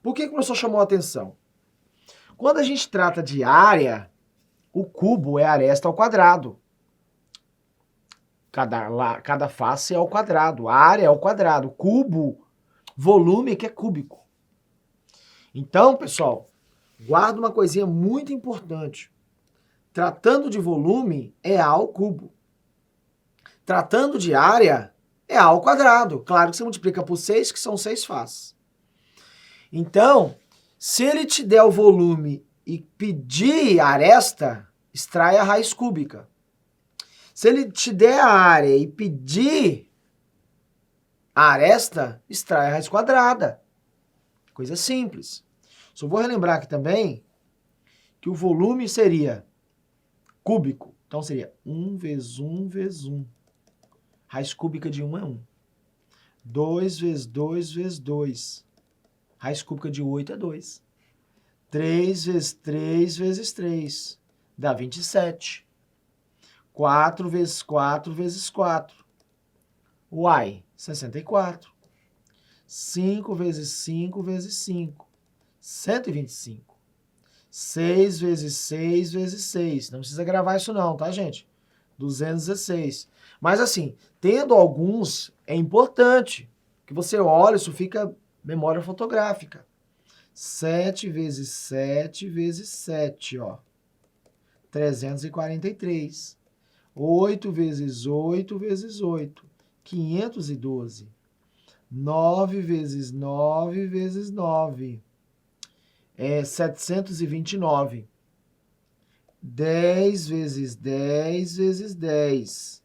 Por que o professor chamou a atenção? Quando a gente trata de área, o cubo é aresta ao quadrado. Cada face é ao quadrado. A área é ao quadrado. Cubo, volume que é cúbico. Então, pessoal, guarda uma coisinha muito importante. Tratando de volume, é A ao cubo. Tratando de área, é A ao quadrado. Claro que você multiplica por 6, que são 6 faces. Então, se ele te der o volume e pedir a aresta, extrai a raiz cúbica. Se ele te der a área e pedir a aresta, extrai a raiz quadrada. Coisa simples. Só vou relembrar aqui também que o volume seria cúbico. Então seria 1 vezes 1 vezes 1. Raiz cúbica de 1 é 1. 2 vezes 2 vezes 2. Raiz cúbica de 8 é 2. 3 vezes 3 vezes 3. Dá 27. 4 vezes 4 vezes 4. Uai, 64. 5 vezes 5 vezes 5. 125. 6 vezes 6 vezes 6. Não precisa gravar isso não, tá, gente? 216. Mas assim, tendo alguns, é importante que você olhe, isso fica memória fotográfica. 7 vezes 7 vezes 7, ó. 343. 8 vezes 8 vezes 8. 512. 9 vezes 9 vezes 9. 729. 10 vezes 10 vezes 10.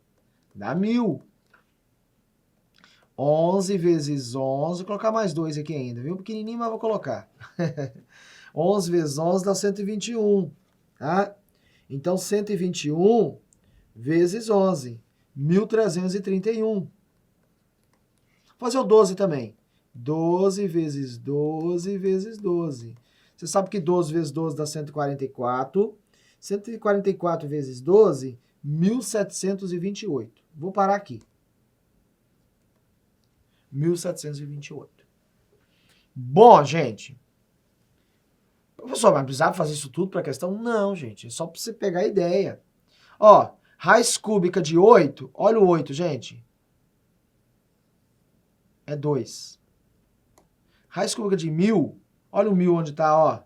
Dá 1000. 11 vezes 11. Vou colocar mais 2 aqui ainda, viu? Pequenininho, mas vou colocar. 11 vezes 11 dá 121. Tá? Então, 121 vezes 11. 1.331. Vou fazer o 12 também. 12 vezes 12 vezes 12. Você sabe que 12 vezes 12 dá 144. 144 vezes 12, 1.728. Vou parar aqui. 1.728. Bom, gente. Professor, vai precisar fazer isso tudo para a questão? Não, gente. É só para você pegar a ideia. Ó, raiz cúbica de 8. Olha o 8, gente. É 2. Raiz cúbica de 1000. Olha o 1000 onde está, ó.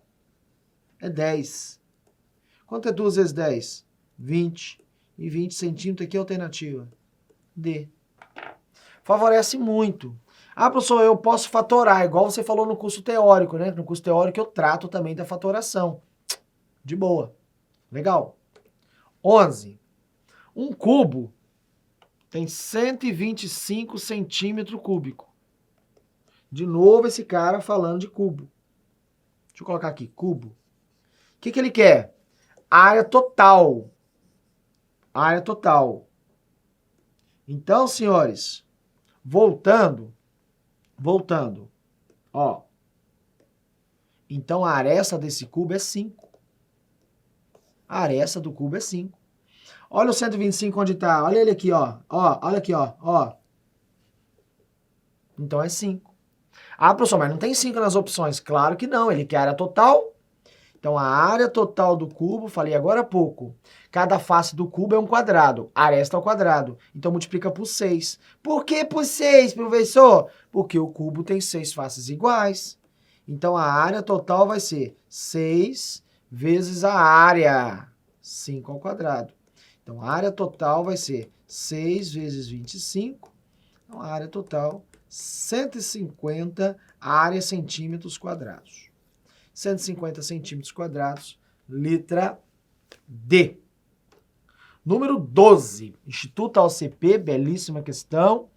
É 10. Quanto é 2 vezes 10? 20. E 20 centímetros aqui é a alternativa. D. Favorece muito. Ah, professor, eu posso fatorar, igual você falou no curso teórico, né? No curso teórico eu trato também da fatoração. De boa. Legal. 11. Um cubo tem 125 centímetros cúbicos. De novo esse cara falando de cubo. Deixa eu colocar aqui, cubo. O que ele quer? Área total. Área total. Então, senhores, voltando, ó. Então, a aresta desse cubo é 5. A aresta do cubo é 5. Olha o 125 onde está. Olha ele aqui, ó. Olha aqui, ó. Então, é 5. Ah, professor, mas não tem 5 nas opções. Claro que não. Ele quer área total. Então, a área total do cubo, falei agora há pouco, cada face do cubo é um quadrado, aresta ao quadrado. Então, multiplica por 6. Por que por 6, professor? Porque o cubo tem 6 faces iguais. Então, a área total vai ser 6 vezes a área, 5 ao quadrado. Então, a área total vai ser 6 vezes 25. Então, a área total, 150 áreas centímetros quadrados. 150 centímetros quadrados, letra D. Número 12, Instituto AOCP, belíssima questão.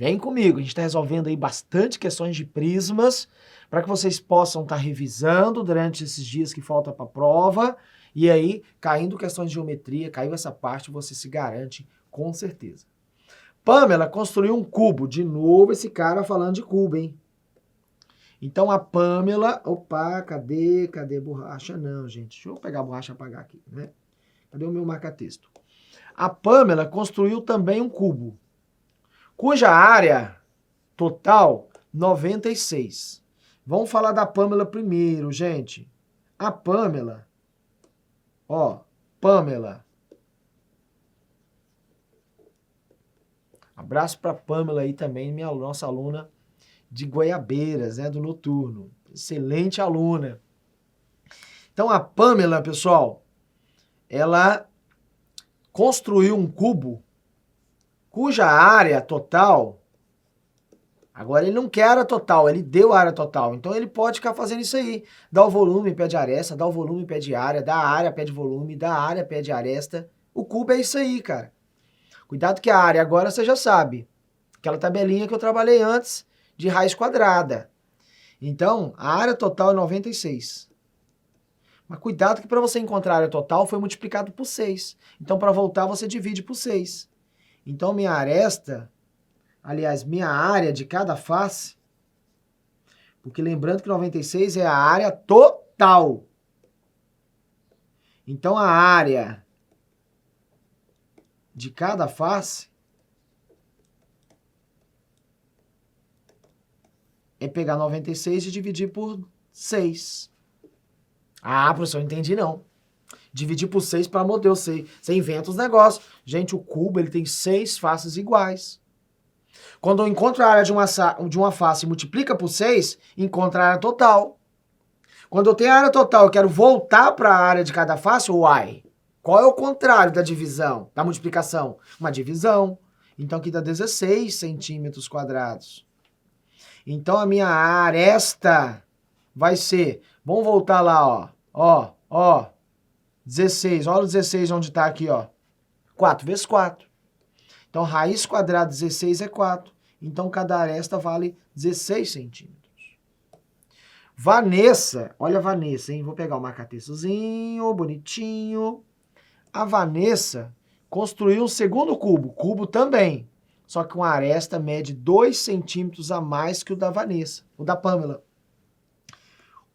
Vem comigo, a gente está resolvendo aí bastante questões de prismas, para que vocês possam estar revisando durante esses dias que falta para a prova, e aí, caindo questões de geometria, caiu essa parte, você se garante com certeza. Pamela construiu um cubo. De novo esse cara falando de cubo, hein? Então a Pamela... Opa, cadê borracha? Não, gente. Deixa eu pegar a borracha e apagar aqui, né? Cadê o meu marca-texto? A Pamela construiu também um cubo, cuja área total, 96. Vamos falar da Pamela primeiro, gente. A Pamela... Ó, Pamela... Abraço para Pamela aí também, nossa aluna de Goiabeiras, né, do noturno. Excelente aluna. Então a Pamela, pessoal, ela construiu um cubo cuja área total, agora ele não quer área total, ele deu área total. Então ele pode ficar fazendo isso aí. Dá o volume, pede aresta, dá o volume, pede área, dá a área, pede volume, dá a área, pede aresta. O cubo é isso aí, cara. Cuidado que a área agora você já sabe. Aquela tabelinha que eu trabalhei antes de raiz quadrada. Então, a área total é 96. Mas cuidado que para você encontrar a área total foi multiplicado por 6. Então, para voltar, você divide por 6. Então, minha aresta, aliás, minha área de cada face, porque lembrando que 96 é a área total. Então, a área de cada face é pegar 96 e dividir por 6. Ah, professor, eu entendi não. Dividir por 6, pelo amor de Deus, você inventa os negócios. Gente, o cubo ele tem 6 faces iguais. Quando eu encontro a área de uma face e multiplica por 6, encontro a área total. Quando eu tenho a área total, eu quero voltar para a área de cada face, uai. Qual é o contrário da divisão, da multiplicação? Uma divisão. Então aqui dá 16 centímetros quadrados. Então a minha aresta vai ser, vamos voltar lá, ó, 16, olha o 16 onde está aqui, ó, 4 vezes 4. Então raiz quadrada de 16 é 4. Então cada aresta vale 16 centímetros. Vanessa, olha a Vanessa, hein? Vou pegar o marca-textozinho, bonitinho. A Vanessa construiu um segundo cubo também. Só que uma aresta mede 2 centímetros a mais que o da Vanessa, o da Pamela.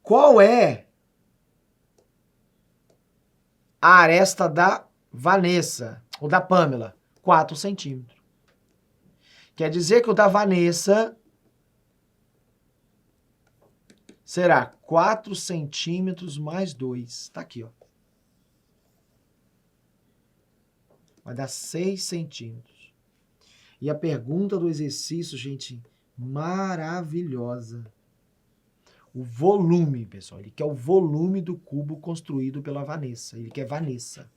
Qual é a aresta da Vanessa, ou da Pamela? 4 centímetros. Quer dizer que o da Vanessa será 4 centímetros mais 2. Tá aqui, ó. Vai dar 6 centímetros. E a pergunta do exercício, gente, maravilhosa. O volume, pessoal. Ele quer o volume do cubo construído pela Vanessa. Ele quer Vanessa.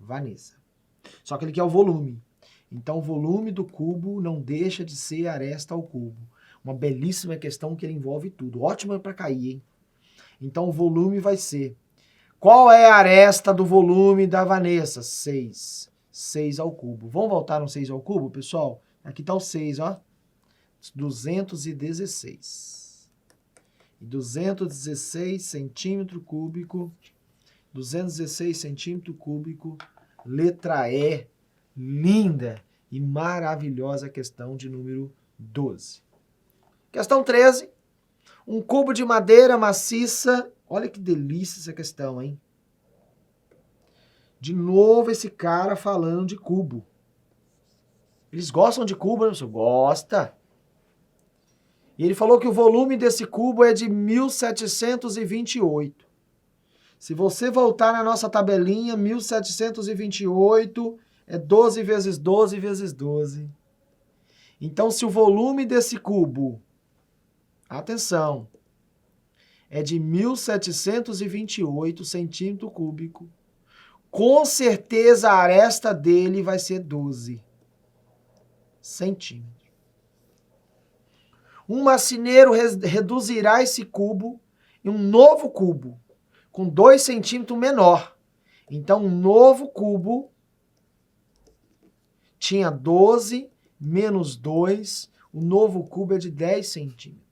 Vanessa. Só que ele quer o volume. Então, o volume do cubo não deixa de ser aresta ao cubo. Uma belíssima questão que ele envolve tudo. Ótima para cair, hein? Então, o volume vai ser... Qual é a aresta do volume da Vanessa? 6. 6 ao cubo. Vamos voltar no 6 ao cubo, pessoal? Aqui está o 6, ó. 216. E 216 centímetro cúbico. 216 centímetro cúbico. Letra E. Linda e maravilhosa questão de número 12. Questão 13. Um cubo de madeira maciça. Olha que delícia essa questão, hein? De novo esse cara falando de cubo. Eles gostam de cubo, né, professor? Gosta. E ele falou que o volume desse cubo é de 1728. Se você voltar na nossa tabelinha, 1728 é 12 vezes 12 vezes 12. Então, se o volume desse cubo, atenção, é de 1728 centímetro cúbico, com certeza a aresta dele vai ser 12 centímetros. Um marceneiro reduzirá esse cubo em um novo cubo, com 2 centímetros menor. Então, um novo cubo tinha 12 menos 2, O novo cubo é de 10 centímetros.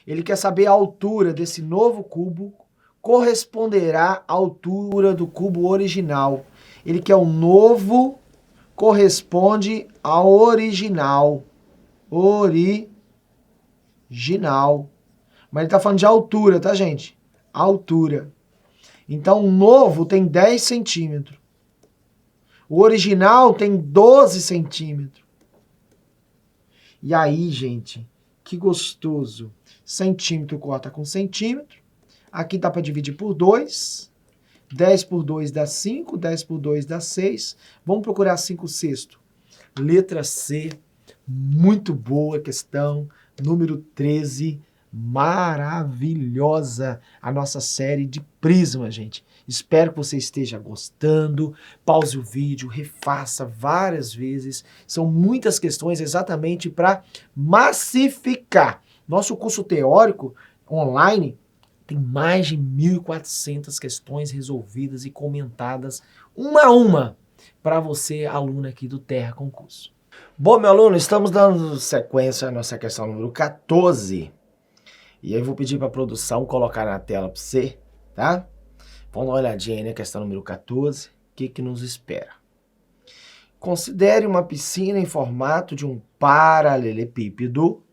Ele quer saber a altura desse novo cubo corresponderá à altura do cubo original. Ele quer o novo corresponde ao original. Original. Mas ele está falando de altura, tá, gente? Altura. Então, o novo tem 10 centímetros. O original tem 12 centímetros. E aí, gente, que gostoso. Centímetro corta com centímetro. Aqui dá para dividir por 2. 10 por 2 dá 5. 10 por 2 dá 6. Vamos procurar 5 sexto. Letra C. Muito boa questão. Número 13. Maravilhosa a nossa série de prisma, gente. Espero que você esteja gostando. Pause o vídeo, refaça várias vezes. São muitas questões exatamente para massificar. Nosso curso teórico online tem mais de 1.400 questões resolvidas e comentadas uma a uma para você, aluno aqui do Terra Concurso. Bom, meu aluno, estamos dando sequência à nossa questão número 14. E aí eu vou pedir para a produção colocar na tela para você, tá? Vamos dar uma olhadinha aí na questão número 14. O que nos espera? Considere uma piscina em formato de um paralelepípedo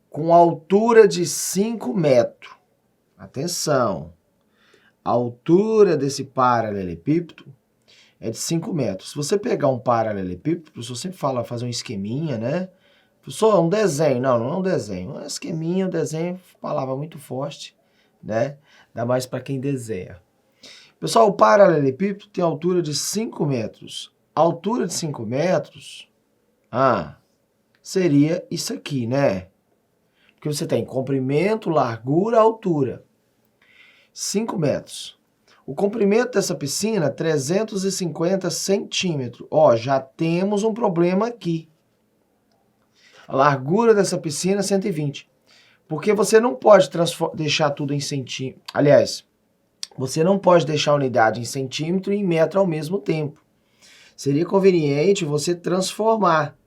com altura de 5 metros. Atenção! A altura desse paralelepípedo é de 5 metros. Se você pegar um paralelepípedo, o professor sempre fala fazer um esqueminha, né? Professor, um desenho. Não é um desenho. Um esqueminha, um desenho, palavra muito forte, né? Dá mais para quem desenha. Pessoal, o paralelepípedo tem altura de 5 metros. A altura de 5 metros, seria isso aqui, né? Porque você tem comprimento, largura, altura. 5 metros. O comprimento dessa piscina, 350 centímetros. Ó, já temos um problema aqui. A largura dessa piscina é 120. Porque você não pode deixar tudo em centímetro. Aliás, você não pode deixar a unidade em centímetro e em metro ao mesmo tempo. Seria conveniente você transformar.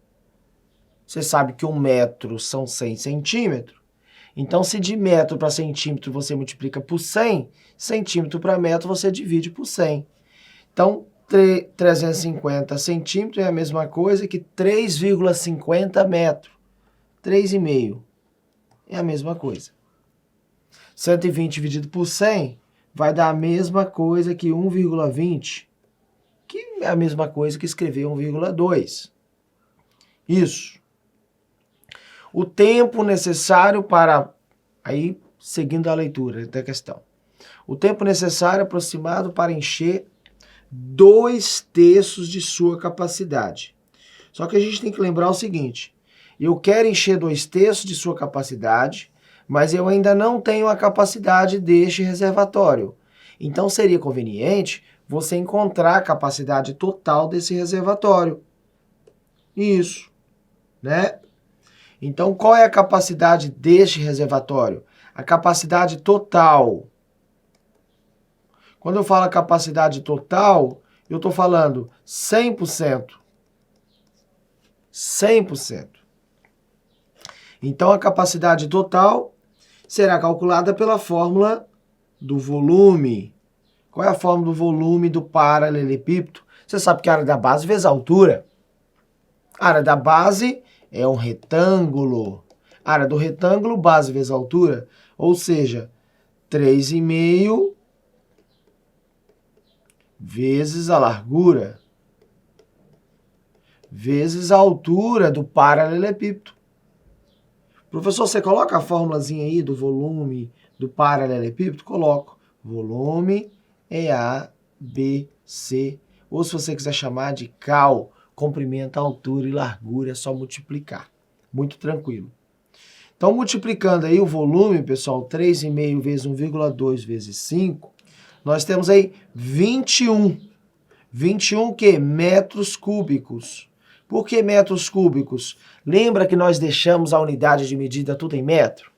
Você sabe que 1 metro são 100 centímetros. Então, se de metro para centímetro você multiplica por 100, centímetro para metro você divide por 100. Então, 350 centímetros é a mesma coisa que 3,50 metros. 3,5 é a mesma coisa. 120 dividido por 100 vai dar a mesma coisa que 1,20, que é a mesma coisa que escrever 1,2. Isso. O tempo necessário para... Aí, seguindo a leitura da questão. O tempo necessário aproximado para encher 2/3 de sua capacidade. Só que a gente tem que lembrar o seguinte. Eu quero encher 2/3 de sua capacidade, mas eu ainda não tenho a capacidade deste reservatório. Então, seria conveniente você encontrar a capacidade total desse reservatório. Isso, né? Então, qual é a capacidade deste reservatório? A capacidade total. Quando eu falo a capacidade total, eu estou falando 100%. 100%. Então, a capacidade total será calculada pela fórmula do volume. Qual é a fórmula do volume do paralelepípedo? Você sabe que a área da base vezes a altura. A área da base é um retângulo. A área do retângulo, base vezes a altura. Ou seja, 3,5 vezes a largura vezes a altura do paralelepípedo. Professor, você coloca a formulazinha aí do volume do paralelepípedo? Coloco. Volume é ABC. Ou se você quiser chamar de cal, comprimento, altura e largura, é só multiplicar. Muito tranquilo. Então, multiplicando aí o volume, pessoal, 3,5 vezes 1,2 vezes 5, nós temos aí 21. 21 o quê? Metros cúbicos. Por que metros cúbicos? Lembra que nós deixamos a unidade de medida tudo em metro?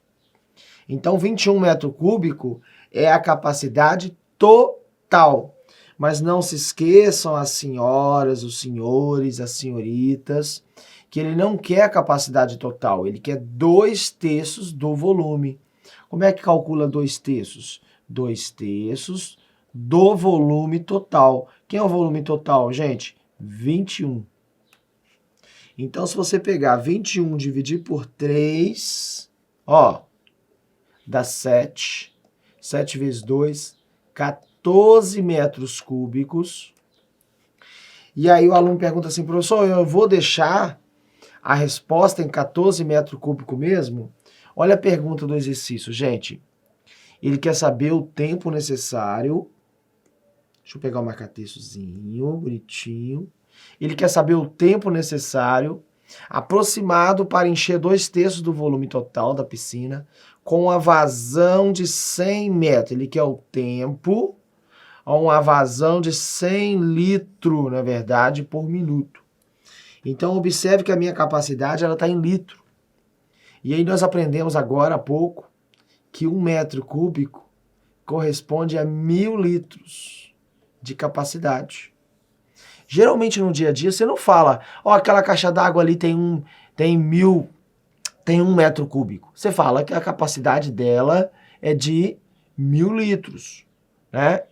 Então, 21 metro cúbico é a capacidade total. Mas não se esqueçam as senhoras, os senhores, as senhoritas, que ele não quer a capacidade total, ele quer 2/3 do volume. Como é que calcula 2/3? 2/3 do volume total. Quem é o volume total, gente? 21. Então, se você pegar 21 e dividir por 3, ó, dá 7. 7 vezes 2, 14 metros cúbicos. E aí o aluno pergunta assim, professor, eu vou deixar a resposta em 14 metros cúbicos mesmo? Olha a pergunta do exercício, gente. Ele quer saber o tempo necessário. Deixa eu pegar o marca-textozinho, bonitinho. Ele quer saber o tempo necessário aproximado para encher 2/3 do volume total da piscina com a vazão de 100 metros. Ele quer o tempo a uma vazão de 100 litros, na verdade, por minuto. Então, observe que a minha capacidade está em litro. E aí nós aprendemos agora há pouco que 1 metro cúbico corresponde a 1.000 litros de capacidade. Geralmente no dia a dia você não fala, ó, aquela caixa d'água ali tem 1 metro cúbico. Você fala que a capacidade dela é de 1.000 litros, né?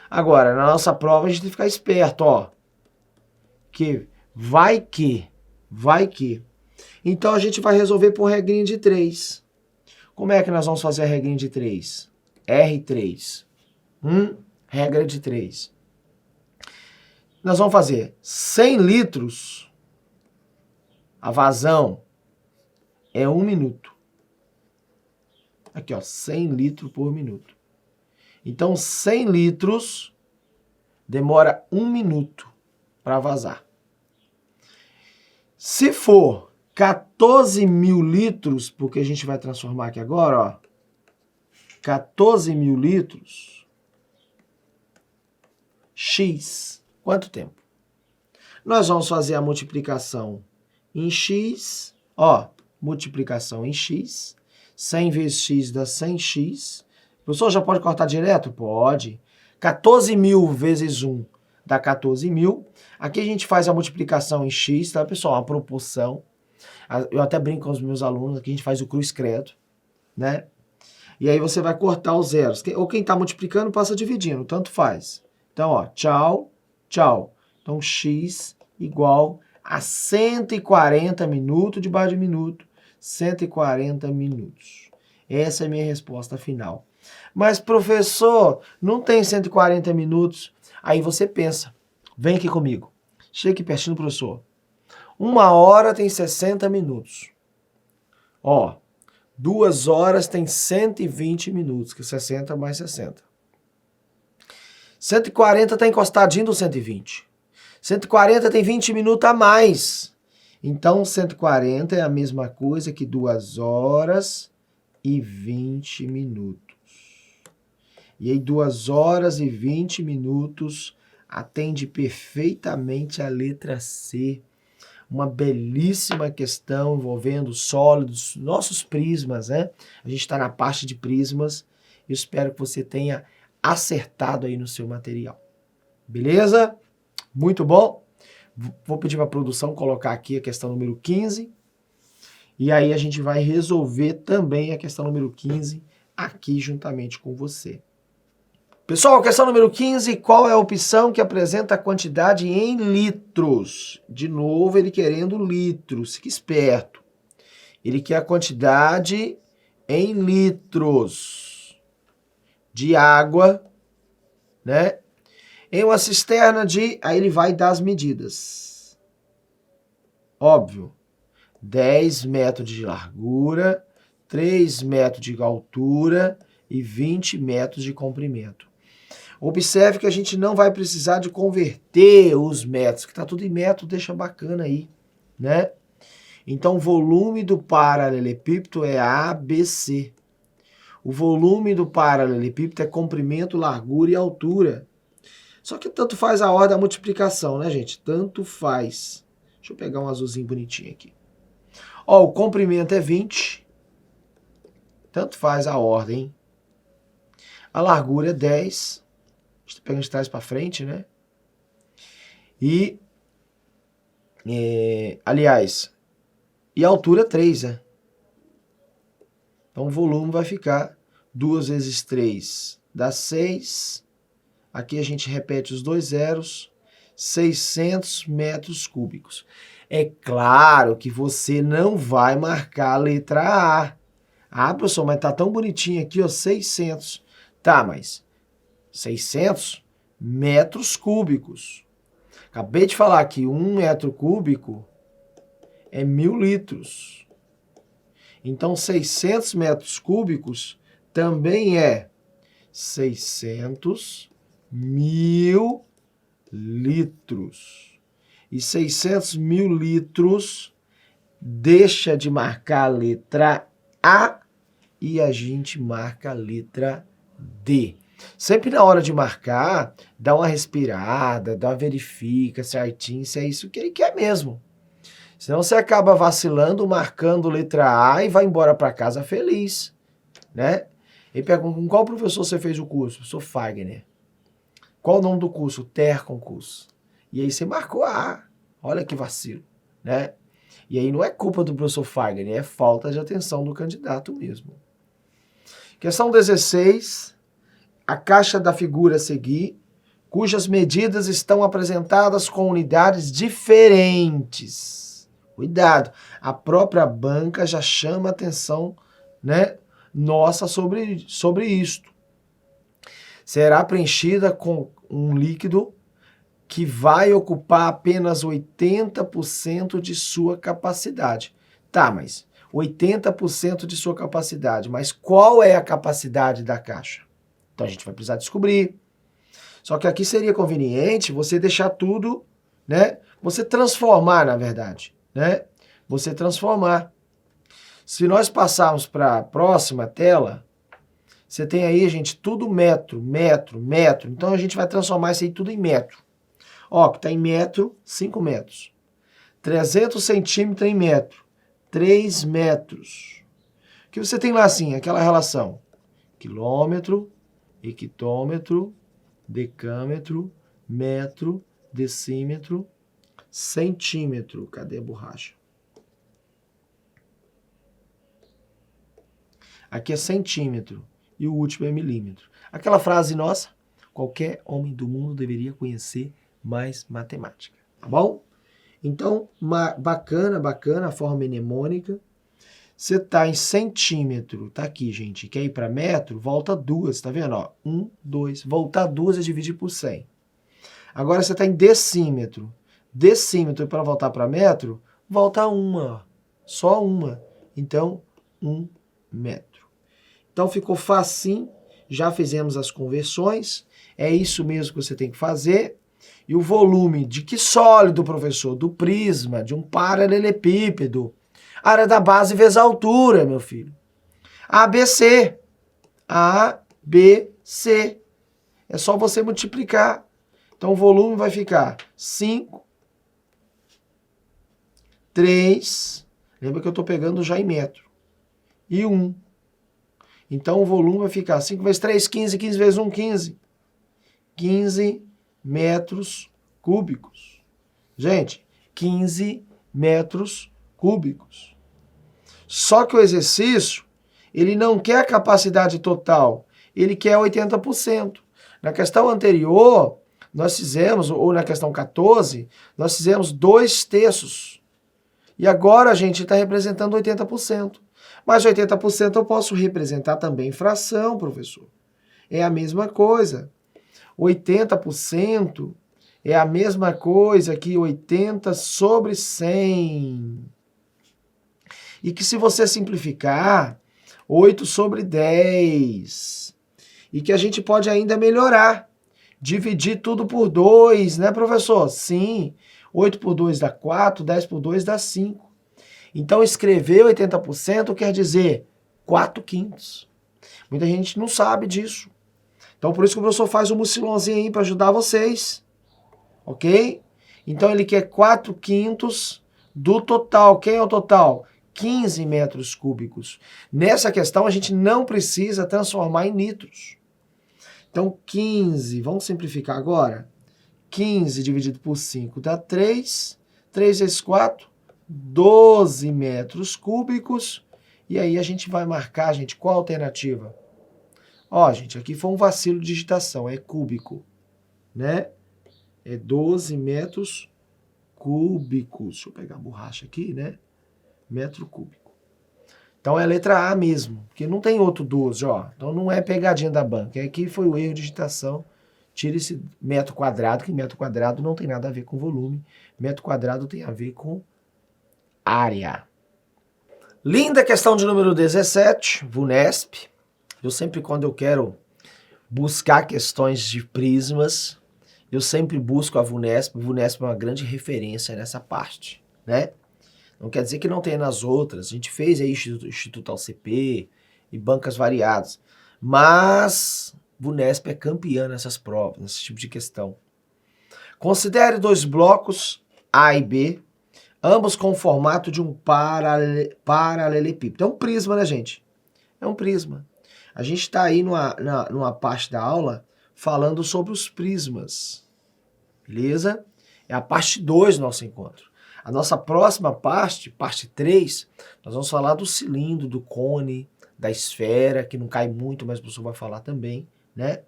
Agora, na nossa prova a gente tem que ficar esperto, ó, que vai que. Então a gente vai resolver por regrinha de 3. Como é que nós vamos fazer a regrinha de 3? R3. Regra de 3. Nós vamos fazer 100 litros, a vazão é 1 minuto. Aqui, ó, 100 litros por minuto. Então, 100 litros demora 1 minuto para vazar. Se for 14.000 litros, porque a gente vai transformar aqui agora, ó, 14.000 litros, X, quanto tempo? Nós vamos fazer a multiplicação em X, ó, multiplicação em X, 100 vezes X dá 100X. O professor já pode cortar direto? Pode. 14.000 vezes 1 dá 14.000. Aqui a gente faz a multiplicação em X, tá, pessoal? Uma proporção. Eu até brinco com os meus alunos, aqui a gente faz o cruz credo, né? E aí você vai cortar os zeros. Ou quem está multiplicando passa dividindo, tanto faz. Então, ó, tchau, tchau. Então, X igual a 140 minutos debaixo de minuto. 140 minutos. Essa é a minha resposta final. Mas, professor, não tem 140 minutos. Aí você pensa, vem aqui comigo. Chega aqui pertinho do professor. 1 hora tem 60 minutos. Ó, 2 horas tem 120 minutos, que é 60 mais 60. 140 está encostadinho do 120. 140 tem 20 minutos a mais. Então, 140 é a mesma coisa que 2 horas e 20 minutos. E aí, 2 horas e 20 minutos atende perfeitamente a letra C. Uma belíssima questão envolvendo sólidos, nossos prismas, né? A gente está na parte de prismas. Eu espero que você tenha acertado aí no seu material. Beleza? Muito bom. Vou pedir para a produção colocar aqui a questão número 15. E aí a gente vai resolver também a questão número 15 aqui juntamente com você. Pessoal, questão número 15, qual é a opção que apresenta a quantidade em litros? De novo, ele querendo litros, fique esperto. Ele quer a quantidade em litros de água, né? Em uma cisterna de... Aí ele vai dar as medidas. Óbvio. 10 metros de largura, 3 metros de altura e 20 metros de comprimento. Observe que a gente não vai precisar de converter os metros, que está tudo em metro, deixa bacana aí, né? Então, o volume do paralelepípedo é ABC. O volume do paralelepípedo é comprimento, largura e altura. Só que tanto faz a ordem da multiplicação, né, gente? Tanto faz. Deixa eu pegar um azulzinho bonitinho aqui. Ó, o comprimento é 20. Tanto faz a ordem, hein? A largura é 10. Estou pegando de trás para frente, né? E, aliás, E a altura 3, né? Então o volume vai ficar 2 vezes 3 dá 6. Aqui a gente repete os dois zeros. 600 metros cúbicos. É claro que você não vai marcar a letra A. Ah, professor, mas tá tão bonitinho aqui, ó, 600. Tá, mas 600 metros cúbicos. Acabei de falar que 1 metro cúbico é 1000 litros. Então, 600 metros cúbicos também é 600 mil litros. E 600 mil litros deixa de marcar a letra A e a gente marca a letra D. Sempre na hora de marcar, dá uma respirada, verifica certinho se é isso que ele quer mesmo. Senão você acaba vacilando, marcando letra A e vai embora para casa feliz, né? Ele pergunta, com qual professor você fez o curso? Professor Fagner. Qual o nome do curso? Terconcurso. E aí você marcou A. Olha que vacilo, né? E aí não é culpa do professor Fagner, é falta de atenção do candidato mesmo. Questão 16. A caixa da figura a seguir, cujas medidas estão apresentadas com unidades diferentes. Cuidado, a própria banca já chama atenção, né, nossa sobre isto. Será preenchida com um líquido que vai ocupar apenas 80% de sua capacidade. Tá, mas 80% de sua capacidade, mas qual é a capacidade da caixa? Então a gente vai precisar descobrir. Só que aqui seria conveniente você deixar tudo, né? Você transformar, na verdade, né? Você transformar. Se nós passarmos para a próxima tela, você tem aí, gente, tudo metro. Então a gente vai transformar isso aí tudo em metro. Ó, que está em metro, 5 metros. 300 centímetros em metro, 3 metros. O que você tem lá assim, aquela relação? Quilômetro, hectômetro, decâmetro, metro, decímetro, centímetro. Cadê a borracha? Aqui é centímetro e o último é milímetro. Aquela frase nossa, qualquer homem do mundo deveria conhecer mais matemática, tá bom? Então, bacana a forma mnemônica. Você tá em centímetro, tá aqui, gente. Quer ir para metro? Volta 2, tá vendo? Ó, 1, 2. Voltar 2 é dividir por 100. Agora você tá em decímetro. Decímetro para voltar para metro, volta 1, ó. Só uma. Então, 1 metro. Então ficou facinho. Já fizemos as conversões. É isso mesmo que você tem que fazer. E o volume de que sólido, professor? Do prisma, de um paralelepípedo. Área da base vezes a altura, meu filho. ABC. ABC. É só você multiplicar. Então o volume vai ficar 5, 3. Lembra que eu estou pegando já em metro. E 1. Então o volume vai ficar 5 vezes 3, 15. 15 vezes 1, 15. 15 metros cúbicos. Gente, 15 metros cúbicos. Só que o exercício, ele não quer a capacidade total, ele quer 80%. Na questão anterior, nós fizemos, ou na questão 14, nós fizemos 2/3. E agora a gente está representando 80%. Mas 80% eu posso representar também em fração, professor. É a mesma coisa. 80% é a mesma coisa que 80 sobre 100. E que se você simplificar, 8 sobre 10. E que a gente pode ainda melhorar. Dividir tudo por 2, né, professor? Sim. 8 por 2 dá 4, 10 por 2 dá 5. Então, escrever 80% quer dizer 4/5. Muita gente não sabe disso. Então, por isso que o professor faz um mucilãozinho aí para ajudar vocês. Ok? Então, ele quer 4/5 do total. Quem é o total? 15 metros cúbicos. Nessa questão, a gente não precisa transformar em litros. Então, 15, vamos simplificar agora? 15 dividido por 5 dá 3. 3 vezes 4 12 metros cúbicos. E aí a gente vai marcar, gente, qual a alternativa? Ó, gente, aqui foi um vacilo de digitação, é cúbico, né? É 12 metros cúbicos. Deixa eu pegar a borracha aqui, né? Metro cúbico. Então é a letra A mesmo, porque não tem outro 12, ó. Então não é pegadinha da banca. Aqui foi o erro de digitação. Tira esse metro quadrado, que metro quadrado não tem nada a ver com volume. Metro quadrado tem a ver com área. Linda questão de número 17, VUNESP. Eu sempre, quando eu quero buscar questões de prismas, eu sempre busco a VUNESP. A VUNESP é uma grande referência nessa parte, né? Não quer dizer que não tenha nas outras. A gente fez aí Instituto ACP e bancas variadas. Mas VUNESP é campeã nessas provas, nesse tipo de questão. Considere dois blocos, A e B, ambos com o formato de um paralelepípedo. É um prisma, né, gente? É um prisma. A gente está aí numa parte da aula falando sobre os prismas. Beleza? É a parte 2 do nosso encontro. A nossa próxima parte, parte 3, nós vamos falar do cilindro, do cone, da esfera, que não cai muito, mas o professor vai falar também, né?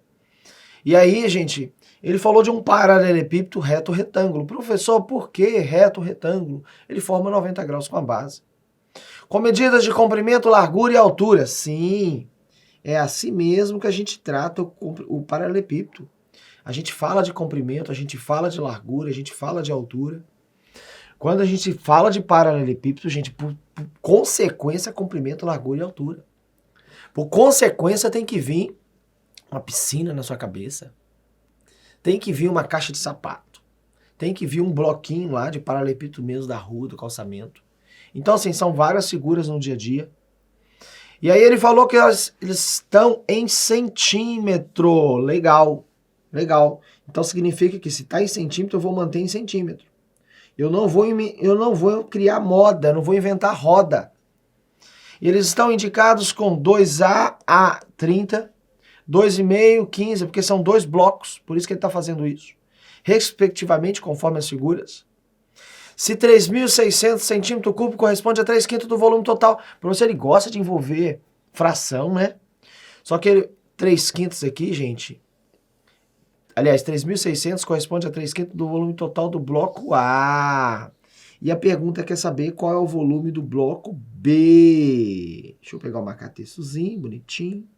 E aí, gente, ele falou de um paralelepípedo reto-retângulo. Professor, por que reto-retângulo? Ele forma 90 graus com a base. Com medidas de comprimento, largura e altura. Sim, é assim mesmo que a gente trata o paralelepípedo. A gente fala de comprimento, a gente fala de largura, a gente fala de altura. Quando a gente fala de paralelepípedo, gente, por consequência, comprimento, largura e altura. Por consequência, tem que vir uma piscina na sua cabeça. Tem que vir uma caixa de sapato. Tem que vir um bloquinho lá de paralelepípedo mesmo da rua, do calçamento. Então, assim, são várias figuras no dia a dia. E aí ele falou que eles estão em centímetro. Legal, legal. Então significa que se está em centímetro, eu vou manter em centímetro. Eu não vou criar moda, não vou inventar roda. Eles estão indicados com 2A a 30, 2,5, 15, porque são dois blocos, por isso que ele está fazendo isso. Respectivamente, conforme as figuras. Se 3.600 centímetros cúbicos corresponde a 3/5 do volume total. O professor, ele gosta de envolver fração, né? Só que 3/5 aqui, gente... Aliás, 3.600 corresponde a 3/5 do volume total do bloco A. E a pergunta quer saber qual é o volume do bloco B. Deixa eu pegar o marca-textozinho, bonitinho.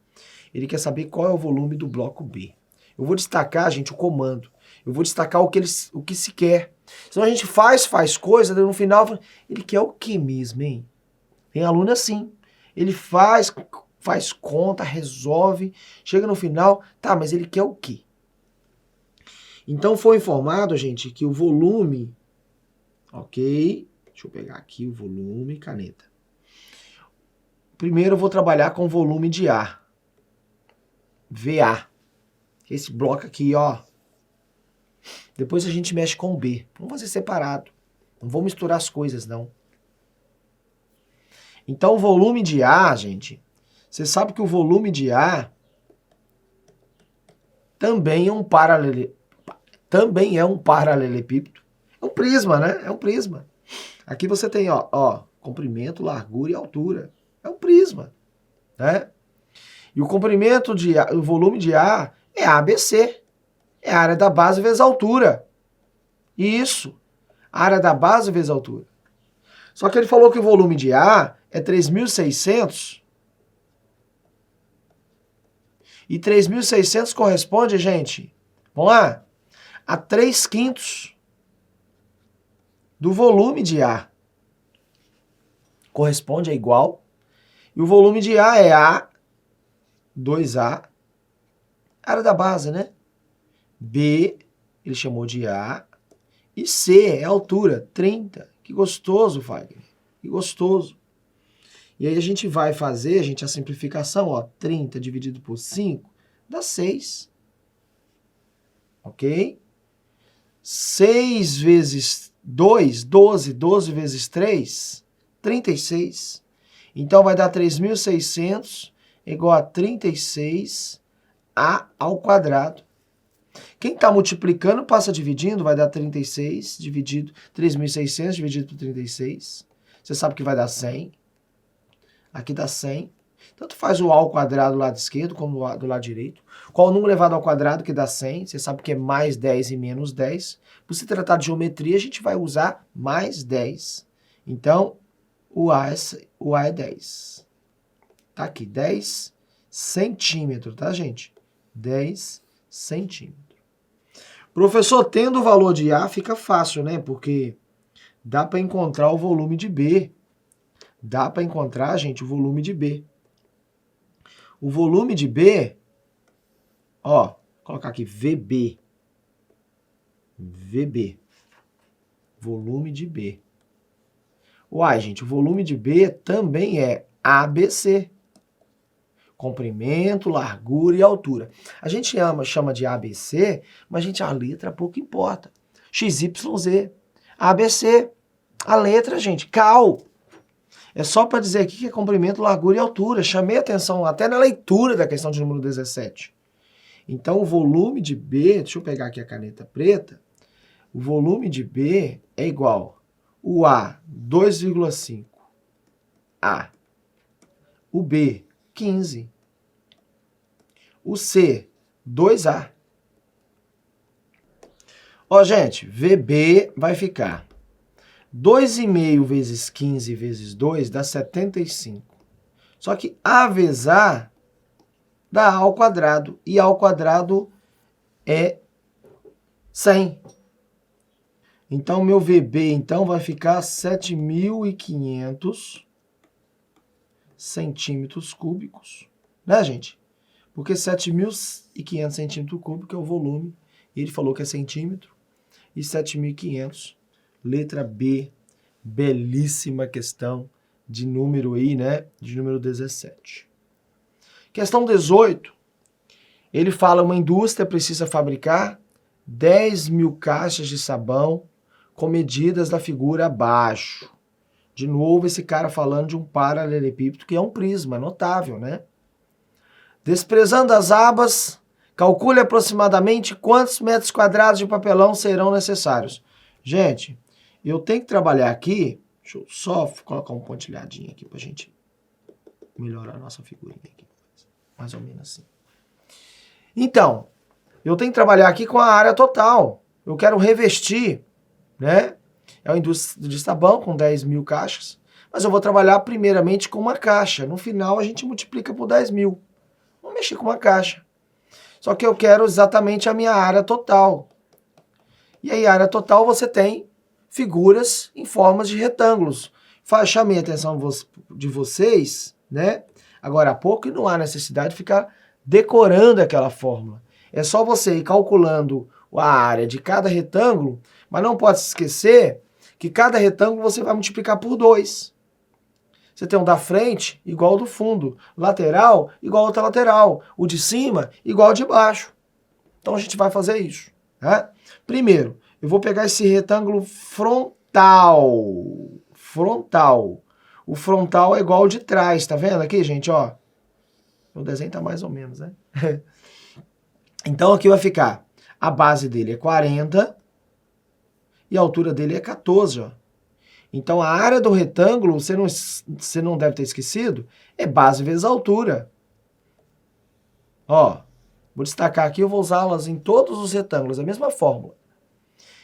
Ele quer saber qual é o volume do bloco B. Eu vou destacar, gente, o comando. Eu vou destacar o que se quer. Senão a gente faz coisa, daí no final, ele quer o que mesmo, hein? Tem aluno assim. Ele faz conta, resolve, chega no final, tá, mas ele quer o quê? Então foi informado, gente, que o volume, ok? Deixa eu pegar aqui o volume, caneta. Primeiro eu vou trabalhar com o volume de A. VA. Esse bloco aqui, ó. Depois a gente mexe com o B. Vamos fazer separado. Não vou misturar as coisas, não. Então o volume de A, gente, você sabe que o volume de A também é um paralelepípedo. É um prisma, né? É um prisma. Aqui você tem, ó, comprimento, largura e altura. É um prisma, né? E o comprimento o volume de A é ABC. É a área da base vezes a altura. Isso. A área da base vezes a altura. Só que ele falou que o volume de A é 3.600. E 3.600 corresponde, gente, vamos lá, a 3/5 do volume de A. Corresponde a igual. E o volume de A é A, 2A, área da base, né? B, ele chamou de A. E C é a altura, 30. Que gostoso, Wagner. Que gostoso. E aí a gente vai fazer, gente, a simplificação, ó. 30 dividido por 5 dá 6. Ok? 6 vezes 2, 12. 12 vezes 3, 36. Então vai dar 3.600 igual a 36A ao quadrado. Quem está multiplicando passa dividindo, vai dar 36 dividido, 3.600 dividido por 36. Você sabe que vai dar 100. Aqui dá 100. Tanto faz o A ao quadrado do lado esquerdo como do lado direito. Qual o número elevado ao quadrado que dá 100? Você sabe que é mais 10 e menos 10. Por se tratar de geometria, a gente vai usar mais 10. Então, o A é 10. Tá aqui, 10 centímetros, tá, gente? 10 centímetros. Professor, tendo o valor de A, fica fácil, né? Porque dá para encontrar o volume de B. Dá para encontrar, gente, o volume de B. O volume de B, ó, vou colocar aqui VB. VB. Volume de B. Uai, gente, o volume de B também é ABC. Comprimento, largura e altura. A gente chama de ABC, mas, gente, a letra pouco importa. XYZ. ABC. A letra, gente, cal. É só para dizer aqui que é comprimento, largura e altura. Chamei atenção até na leitura da questão de número 17. Então, o volume de B, deixa eu pegar aqui a caneta preta, o volume de B é igual o A, 2,5. A. O B, 15. O C, 2A. Ó, gente, VB vai ficar 2,5 vezes 15 vezes 2 dá 75. Só que A vezes A dá A ao quadrado. E A ao quadrado é 100. Então, meu VB então, vai ficar 7.500 centímetros cúbicos. Né, gente? Porque 7.500 centímetros cúbicos é o volume. Ele falou que é centímetro. E 7.500. Letra B, belíssima questão de número aí, né? De número 17. Questão 18. Ele fala, uma indústria precisa fabricar 10.000 caixas de sabão com medidas da figura abaixo. De novo, esse cara falando de um paralelepípedo que é um prisma, notável, né? Desprezando as abas, calcule aproximadamente quantos metros quadrados de papelão serão necessários. Gente, eu tenho que trabalhar aqui, deixa eu só colocar um pontilhadinho aqui pra gente melhorar a nossa figurinha aqui. Mais ou menos assim. Então, eu tenho que trabalhar aqui com a área total. Eu quero revestir, né? É uma indústria de sabão com 10.000 caixas, mas eu vou trabalhar primeiramente com uma caixa. No final a gente multiplica por 10.000. Vou mexer com uma caixa. Só que eu quero exatamente a minha área total. E aí, a área total você tem figuras em formas de retângulos. Chamei a atenção de vocês, né? Agora há pouco, e não há necessidade de ficar decorando aquela fórmula. É só você ir calculando a área de cada retângulo, mas não pode se esquecer que cada retângulo você vai multiplicar por 2. Você tem um da frente igual ao do fundo, lateral igual ao outra lateral, o de cima igual ao de baixo. Então a gente vai fazer isso. Né? Primeiro, eu vou pegar esse retângulo frontal. Frontal. O frontal é igual ao de trás, tá vendo aqui, gente? Ó, o desenho tá mais ou menos, né? Então aqui vai ficar, a base dele é 40 e a altura dele é 14, ó. Então a área do retângulo, você não deve ter esquecido, é base vezes altura. Ó, vou destacar aqui, eu vou usá-las em todos os retângulos, a mesma fórmula.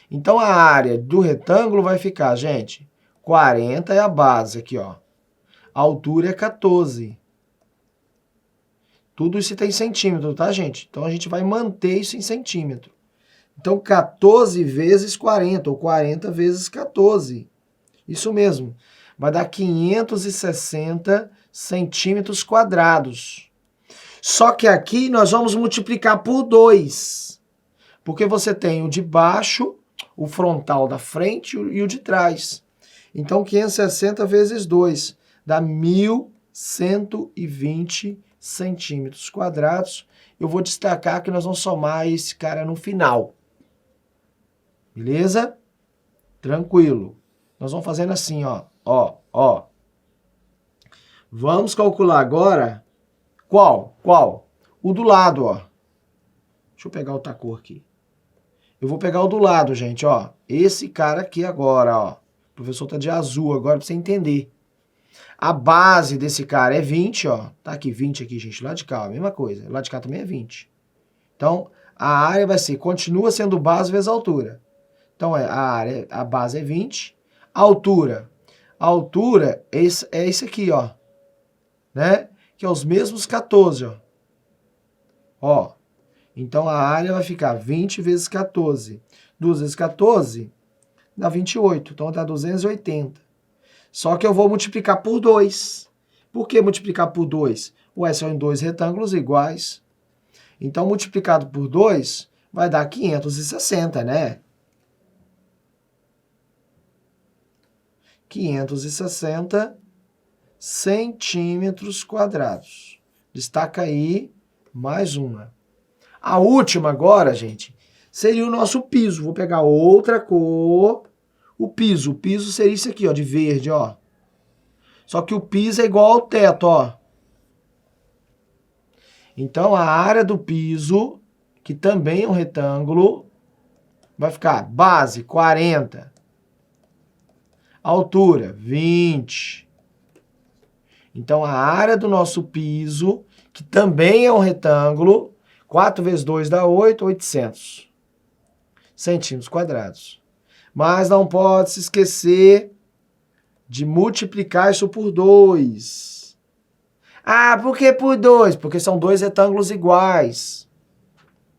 Então a área do retângulo vai ficar, gente, 40 é a base aqui, ó. A altura é 14. Tudo isso tem centímetro, tá, gente? Então a gente vai manter isso em centímetro. Então 14 vezes 40, ou 40 vezes 14. Isso mesmo. Vai dar 560 centímetros quadrados. Só que aqui nós vamos multiplicar por 2. Porque você tem o de baixo, o frontal da frente e o de trás. Então 560 vezes 2 dá 1.120 centímetros quadrados. Eu vou destacar que nós vamos somar esse cara no final. Beleza? Tranquilo. Nós vamos fazendo assim, ó. Ó, ó. Vamos calcular agora qual? Qual? O do lado, ó. Deixa eu pegar outra cor aqui. Eu vou pegar o do lado, gente, ó. Esse cara aqui agora, ó. O professor tá de azul agora pra você entender. A base desse cara é 20, ó. Tá aqui 20 aqui, gente, lá de cá, ó, a mesma coisa. Lá de cá também é 20. Então, a área vai ser, continua sendo base vezes altura. Então, a base é 20. A altura é esse aqui, ó. Né? Que é os mesmos 14, ó. Ó. Então, a área vai ficar 20 vezes 14. 2 vezes 14 dá 28. Então, dá 280. Só que eu vou multiplicar por 2. Por que multiplicar por 2? Ué, são dois retângulos iguais. Então, multiplicado por 2 vai dar 560, né? 560 centímetros quadrados. Destaca aí mais uma. A última agora, gente, seria o nosso piso. Vou pegar outra cor. O piso seria isso aqui, ó, de verde, ó. Só que o piso é igual ao teto, ó. Então, a área do piso, que também é um retângulo, vai ficar base 40. Altura 20. Então, a área do nosso piso, que também é um retângulo, 4 vezes 2 dá 8, 800 centímetros quadrados. Mas não pode se esquecer de multiplicar isso por 2. Ah, por que por 2? Porque são dois retângulos iguais.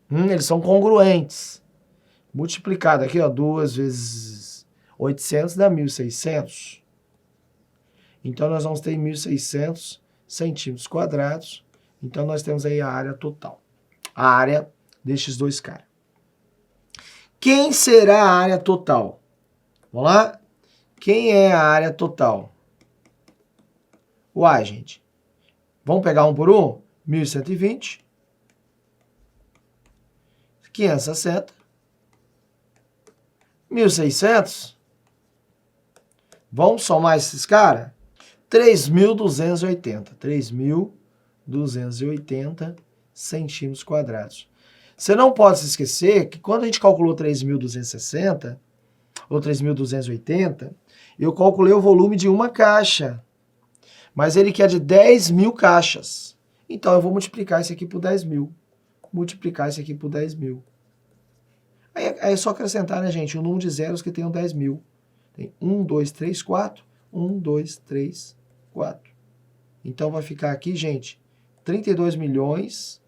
Eles são congruentes. Multiplicado aqui, ó, 2 vezes 800 dá 1.600. Então, nós vamos ter 1.600 centímetros quadrados. Então, nós temos aí a área total. A área destes dois caras. Quem será a área total? Vamos lá? Quem é a área total? Uai, gente. Vamos pegar um por um? 1.120. 560. 1.600. Vamos somar esses caras? 3.280. 3.280 centímetros quadrados. Você não pode se esquecer que quando a gente calculou 3.260 ou 3.280, eu calculei o volume de uma caixa. Mas ele quer de 10.000 caixas. Então, eu vou multiplicar isso aqui por 10.000. Multiplicar isso aqui por 10.000. Aí é só acrescentar, né, gente, o número de zeros que tenham 10.000. Tem 1, 2, 3, 4. 1, 2, 3, 4. Então, vai ficar aqui, gente, 32 milhões,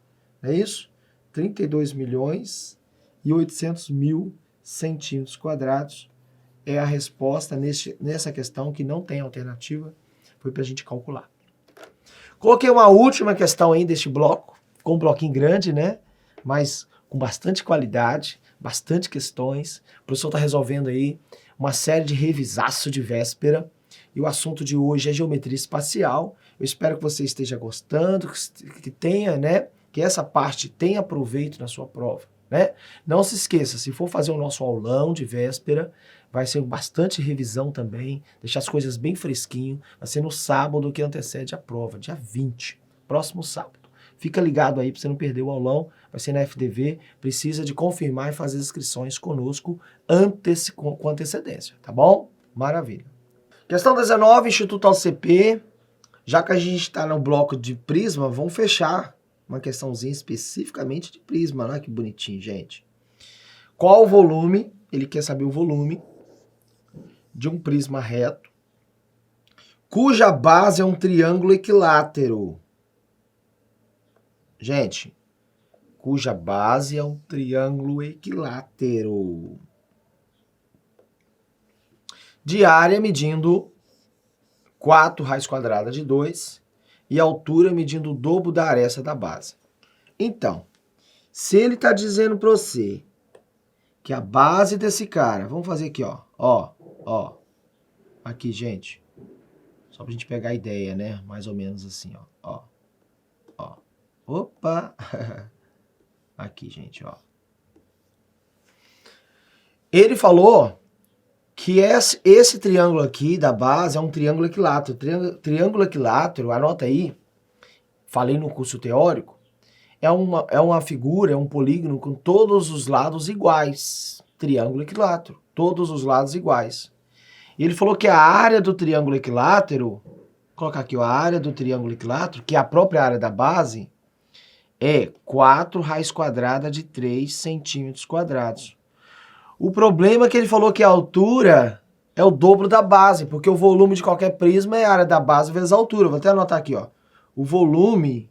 é isso? 32 milhões e 800 mil centímetros quadrados é a resposta nessa questão que não tem alternativa, foi para a gente calcular. Coloquei uma última questão aí deste bloco, com um bloquinho grande, né? Mas com bastante qualidade, bastante questões. O professor está resolvendo aí uma série de revisaço de véspera. E o assunto de hoje é geometria espacial. Eu espero que você esteja gostando, que tenha, né? Que essa parte tenha proveito na sua prova, né? Não se esqueça, se for fazer o nosso aulão de véspera, vai ser bastante revisão também, deixar as coisas bem fresquinho. Vai ser no sábado que antecede a prova, dia 20, próximo sábado. Fica ligado aí para você não perder o aulão, vai ser na FDV, precisa de confirmar e fazer as inscrições conosco com antecedência, tá bom? Maravilha. Questão 19, Instituto ACP. Já que a gente está no bloco de prisma, vamos fechar uma questãozinha especificamente de prisma, olha que bonitinho, gente. Qual o volume? Ele quer saber o volume de um prisma reto, cuja base é um triângulo equilátero. Gente, cuja base é um triângulo equilátero. De área medindo 4 raiz quadrada de 2 e altura medindo o dobro da aresta da base. Então, se ele está dizendo para você que a base desse cara, vamos fazer aqui, ó, aqui, gente, só pra gente pegar a ideia, né, mais ou menos assim, ó, opa, aqui, gente, ó. Ele falou que esse triângulo aqui da base é um triângulo equilátero. Triângulo equilátero, anota aí, falei no curso teórico, é uma figura, é um polígono com todos os lados iguais. Triângulo equilátero, todos os lados iguais. E ele falou que a área do triângulo equilátero, vou colocar aqui ó, a área do triângulo equilátero, que é a própria área da base, é 4 raiz quadrada de 3 centímetros quadrados. O problema é que ele falou que a altura é o dobro da base, porque o volume de qualquer prisma é a área da base vezes a altura. Vou até anotar aqui, ó. O volume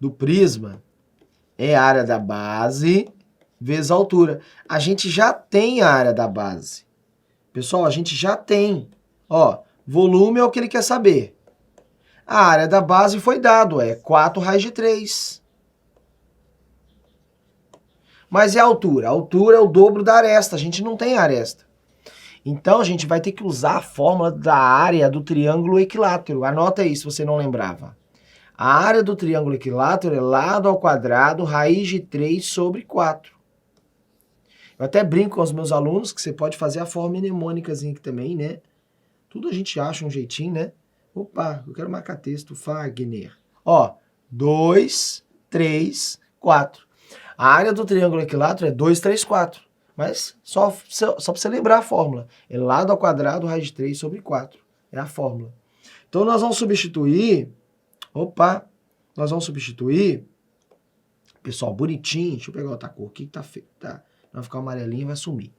do prisma é a área da base vezes a altura. A gente já tem a área da base. Pessoal, a gente já tem. Ó, volume é o que ele quer saber. A área da base foi dado, é 4 raiz de 3. Mas e a altura? A altura é o dobro da aresta, a gente não tem aresta. Então a gente vai ter que usar a fórmula da área do triângulo equilátero. Anota aí se você não lembrava. A área do triângulo equilátero é lado ao quadrado, raiz de 3 sobre 4. Eu até brinco com os meus alunos que você pode fazer a forma mnemônicazinha aqui também, né? Tudo a gente acha um jeitinho, né? Opa, eu quero marcar texto, Fagner. Ó, 2, 3, 4. A área do triângulo equilátero é 2, 3, 4. Mas só para você lembrar a fórmula. É lado ao quadrado, raiz de 3 sobre 4. É a fórmula. Então nós vamos substituir... nós vamos substituir... Pessoal, bonitinho. Deixa eu pegar outra cor aqui que tá feio. Tá? Vai ficar amarelinho e vai sumir.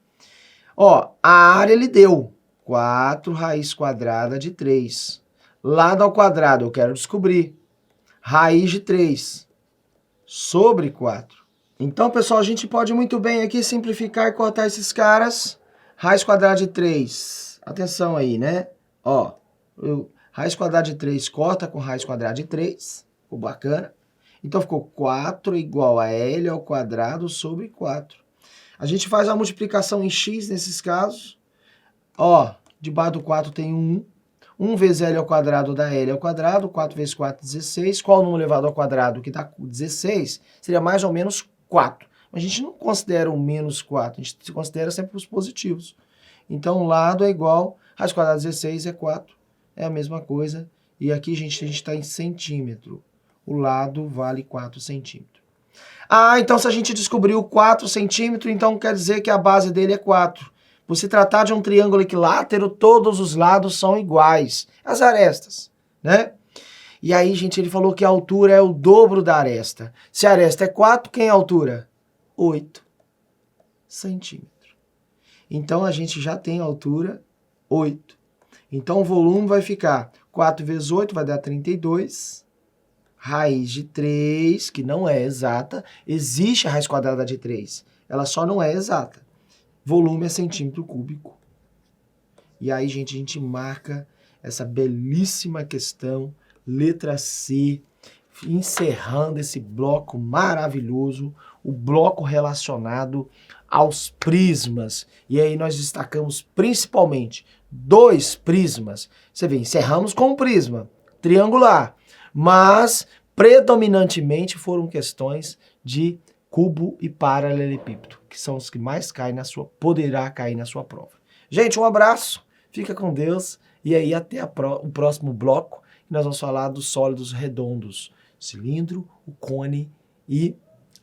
Ó, a área ele deu 4 raiz quadrada de 3. Lado ao quadrado eu quero descobrir. Raiz de 3 sobre 4. Então, pessoal, a gente pode muito bem aqui simplificar e cortar esses caras. Raiz quadrada de 3. Atenção aí, né? Ó, raiz quadrada de 3 corta com raiz quadrada de 3. Ficou bacana. Então, ficou 4 igual a L ao quadrado sobre 4. A gente faz a multiplicação em x nesses casos. Ó, debaixo do 4 tem 1. 1 vezes L ao quadrado dá L ao quadrado. 4 vezes 4, 16. Qual o número elevado ao quadrado que dá 16? Seria mais ou menos 4. Mas a gente não considera o menos 4. A gente considera sempre os positivos. Então, o lado é igual. Raiz quadrada de 16 é 4. É a mesma coisa. E aqui a gente está em centímetro. O lado vale 4 centímetros. Ah, então se a gente descobriu 4 centímetros, então quer dizer que a base dele é 4. Por se tratar de um triângulo equilátero, todos os lados são iguais. As arestas, né? E aí, gente, ele falou que a altura é o dobro da aresta. Se a aresta é 4, quem é a altura? 8 centímetros. Então, a gente já tem a altura 8. Então, o volume vai ficar 4 vezes 8 vai dar 32. Raiz de 3, que não é exata. Existe a raiz quadrada de 3. Ela só não é exata. Volume é centímetro cúbico. E aí, gente, a gente marca essa belíssima questão, letra C, encerrando esse bloco maravilhoso, o bloco relacionado aos prismas. E aí nós destacamos principalmente 2 prismas. Você vê, encerramos com um prisma triangular, mas predominantemente foram questões de cubo e paralelepípedo, que são os que mais poderá cair na sua prova. Gente, um abraço, fica com Deus, e aí até o próximo bloco, que nós vamos falar dos sólidos redondos, cilindro, o cone e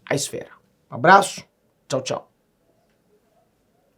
a esfera. Um abraço, tchau, tchau.